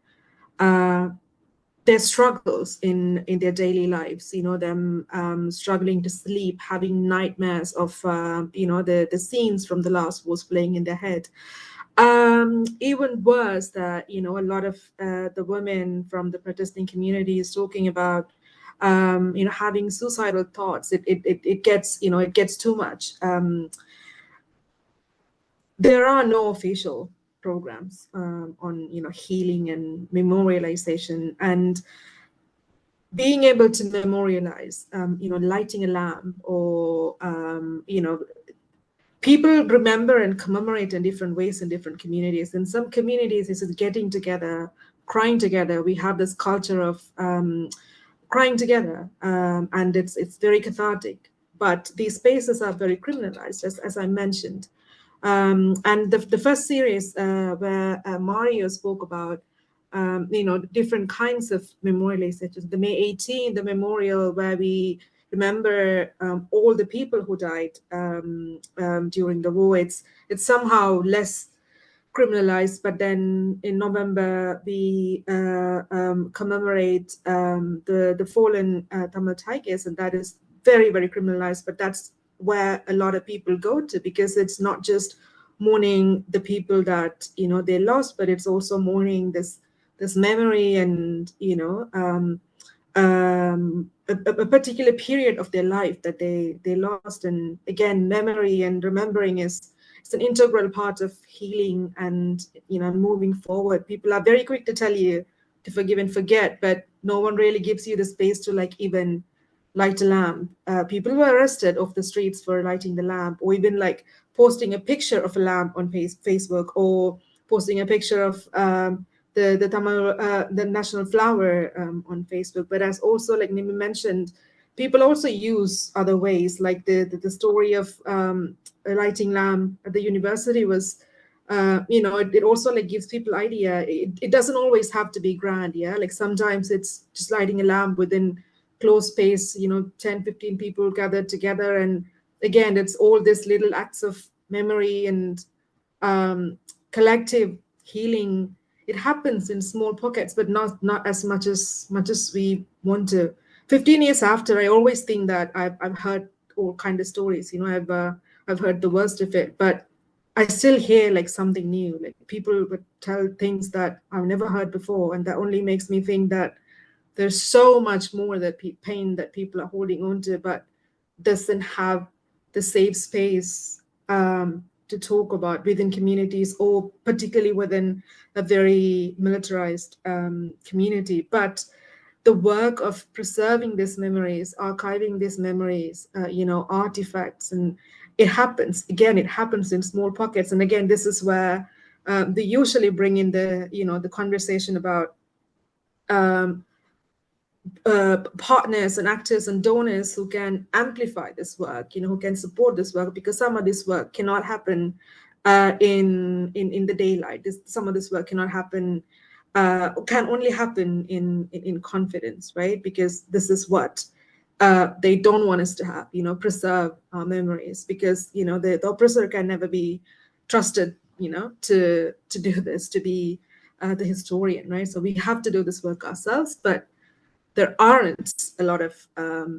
their struggles in their daily lives, you know, them struggling to sleep, having nightmares of, you know, the scenes from the last wars playing in their head. Even worse that, you know, a lot of the women from the protesting community is talking about, you know, having suicidal thoughts. It gets, you know, it gets too much. There are no official programs on, you know, healing and memorialization, and being able to memorialize, you know, lighting a lamp or, you know, people remember and commemorate in different ways in different communities. In some communities, it's getting together, crying together. We have this culture of crying together, and it's very cathartic. But these spaces are very criminalized, as I mentioned. And the first series where Mario spoke about, you know, different kinds of memorializations. The May 18th, the memorial where we remember all the people who died during the war. It's somehow less criminalized, but then in November we commemorate the fallen Tamil Tigers, and that is very criminalized. But that's where a lot of people go to, because it's not just mourning the people that, you know, they lost, but it's also mourning this this memory and, a particular period of their life that they lost. And again, memory and remembering is it's an integral part of healing and, moving forward. People are very quick to tell you to forgive and forget, but no one really gives you the space to like even light a lamp. People were arrested off the streets for lighting the lamp, or even like posting a picture of a lamp on Facebook, or posting a picture of the national flower on Facebook. But as also like Nimmi mentioned, people also use other ways, like the story of a lighting lamp at the university was, it also like gives people idea. It doesn't always have to be grand, yeah. Like sometimes it's just lighting a lamp within close space, 10, 15 people gathered together. And again, it's all this little acts of memory and collective healing. It happens in small pockets, but not as much as we want to. 15 years after, I always think that I've heard all kind of stories. I've heard the worst of it, but I still hear like something new. Like people would tell things that I've never heard before, and that only makes me think that there's so much more that pain that people are holding on to, but doesn't have the safe space to talk about within communities, or particularly within a very militarized community. But the work of preserving these memories, archiving these memories, artifacts, and it happens. Again, it happens in small pockets. And again, this is where they usually bring in the conversation about partners and actors and donors who can amplify this work, who can support this work, because some of this work cannot happen in the daylight. Some of this work cannot happen, can only happen in confidence, right? Because this is what they don't want us to have, preserve our memories, because the oppressor can never be trusted, to do this, to be the historian, right? So we have to do this work ourselves, but there aren't a lot of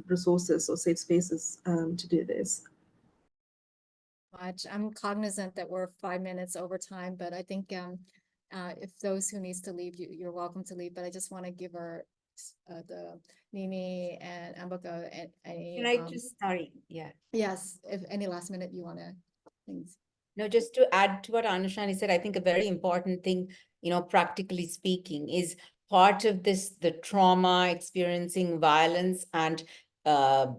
resources or safe spaces to do this. I'm cognizant that we're 5 minutes over time, but I think if those who needs to leave, you're welcome to leave. But I just want to give our the Nimmi and Ambika any. Can I just, sorry, yeah. Yes, if any last minute you want to, things. No, just to add to what Anushani said, I think a very important thing, practically speaking, is part of this, the trauma, experiencing violence, and the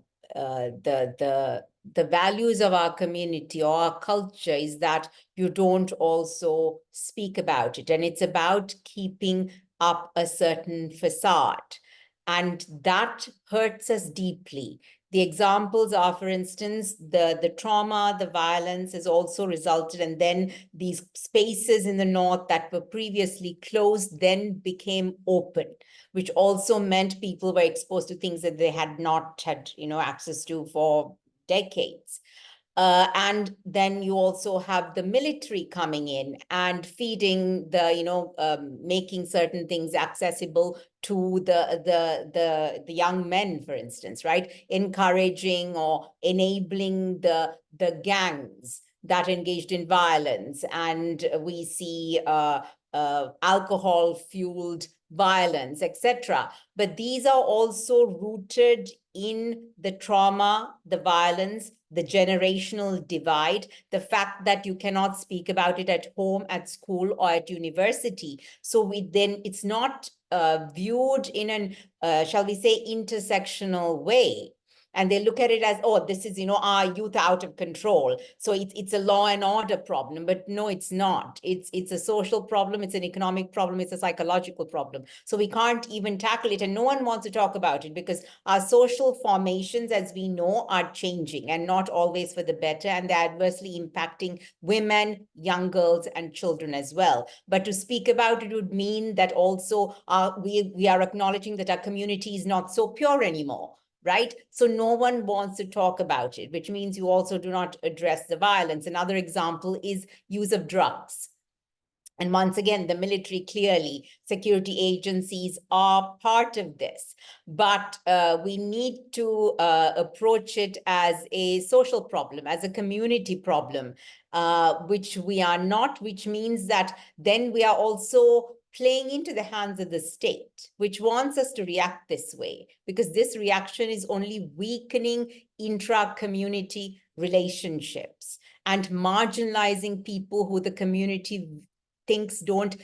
values of our community or our culture is that you don't also speak about it. And it's about keeping up a certain facade. And that hurts us deeply. The examples are, for instance, the trauma, the violence has also resulted, and then these spaces in the north that were previously closed then became open, which also meant people were exposed to things that they had not had, access to for decades. And then you also have the military coming in and feeding the, making certain things accessible to the young men, for instance, right? Encouraging or enabling the gangs that engaged in violence. And we see alcohol-fueled violence, etc. But these are also rooted in the trauma, the violence, the generational divide, the fact that you cannot speak about it at home, at school, or at university. So it's not viewed in an, shall we say, intersectional way. And they look at it as, oh, this is, our youth out of control. So it's a law and order problem, but no, it's not. It's a social problem. It's an economic problem. It's a psychological problem. So we can't even tackle it. And no one wants to talk about it because our social formations, as we know, are changing and not always for the better. And they're adversely impacting women, young girls, and children as well. But to speak about it would mean that also we are acknowledging that our community is not so pure anymore. Right? So no one wants to talk about it, which means you also do not address the violence. Another example is use of drugs. And once again, the military, clearly, security agencies are part of this. But we need to approach it as a social problem, as a community problem, which we are not, which means that then we are also playing into the hands of the state, which wants us to react this way, because this reaction is only weakening intra-community relationships and marginalizing people who the community thinks don't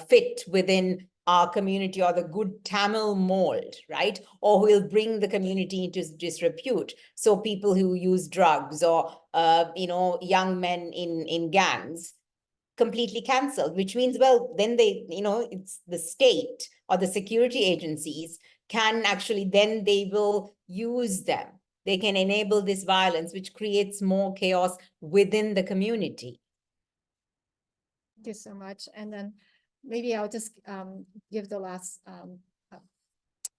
fit within our community or the good Tamil mold, right? Or who will bring the community into disrepute. So people who use drugs or, young men in gangs, completely cancelled, which means, well, then it's the state or the security agencies can actually, then they will use them. They can enable this violence, which creates more chaos within the community. Thank you so much. And then maybe I'll just give the last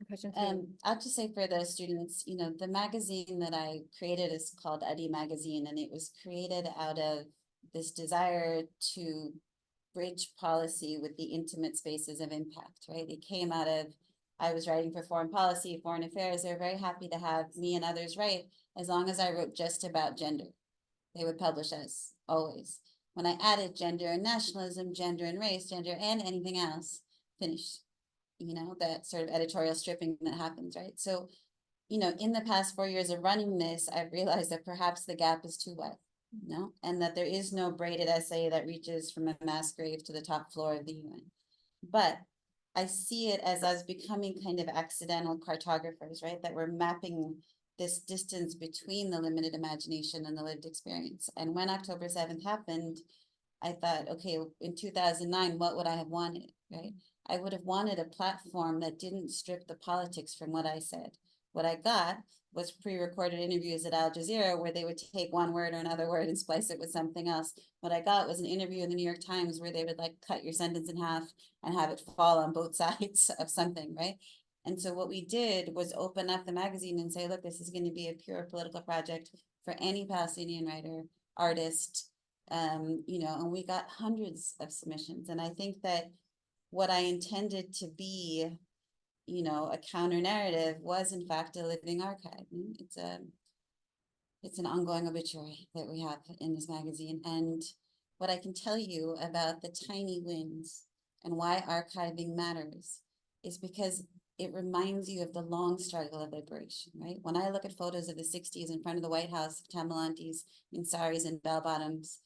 question to I'll just say for the students, the magazine that I created is called Adi Magazine, and it was created out of this desire to bridge policy with the intimate spaces of impact, right? It came out of, I was writing for foreign policy, foreign affairs. They were very happy to have me and others write, as long as I wrote just about gender. They would publish us, always. When I added gender and nationalism, gender and race, gender and anything else, finished. That sort of editorial stripping that happens, right? So, in the past 4 years of running this, I've realized that perhaps the gap is too wide, and that there is no braided essay that reaches from a mass grave to the top floor of the UN. But I see it as us becoming kind of accidental cartographers, right? That we're mapping this distance between the limited imagination and the lived experience. And when October 7th happened, I thought, okay, in 2009, what would I have wanted, right? I would have wanted a platform that didn't strip the politics from what I said. What I got was pre-recorded interviews at Al Jazeera where they would take one word or another word and splice it with something else. What I got was an interview in the New York Times where they would cut your sentence in half and have it fall on both sides of something, right? And so what we did was open up the magazine and say, look, this is going to be a pure political project for any Palestinian writer, artist, and we got hundreds of submissions. And I think that what I intended to be, a counter narrative was in fact a living archive. It's an ongoing obituary that we have in this magazine. And what I can tell you about the tiny wins and why archiving matters is because it reminds you of the long struggle of liberation, right? When I look at photos of the 60s in front of the White House, Tamil aunties in saris and bell bottoms,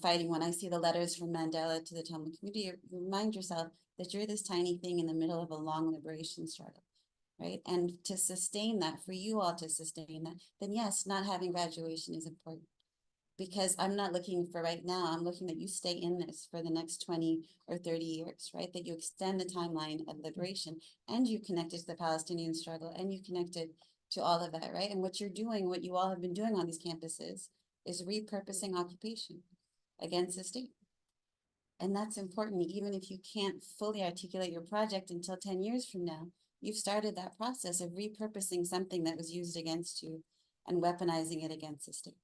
fighting, when I see the letters from Mandela to the Tamil community, you remind yourself that you're this tiny thing in the middle of a long liberation struggle, right? And to sustain that, for you all to sustain that, then yes, not having graduation is important. Because I'm not looking for right now, I'm looking that you stay in this for the next 20 or 30 years, right? That you extend the timeline of liberation and you connect it to the Palestinian struggle and you connect it to all of that, right? And what you're doing, what you all have been doing on these campuses is repurposing occupation against the state. And that's important, even if you can't fully articulate your project until 10 years from now, you've started that process of repurposing something that was used against you and weaponizing it against the state.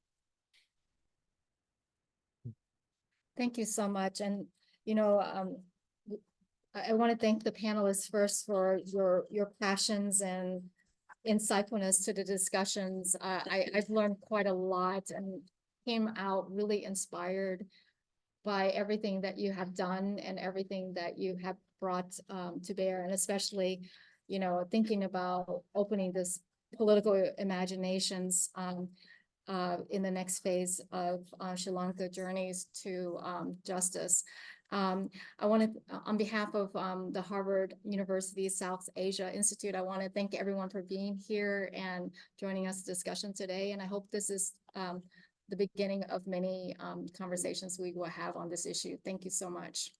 Thank you so much. And, I want to thank the panelists first for your passions and insightfulness to the discussions. I've learned quite a lot and came out really inspired by everything that you have done and everything that you have brought to bear, and especially, thinking about opening this political imaginations in the next phase of Sri Lanka journeys to justice. I want to, on behalf of the Harvard University South Asia Institute, I want to thank everyone for being here and joining us discussion today. And I hope this is the beginning of many conversations we will have on this issue. Thank you so much.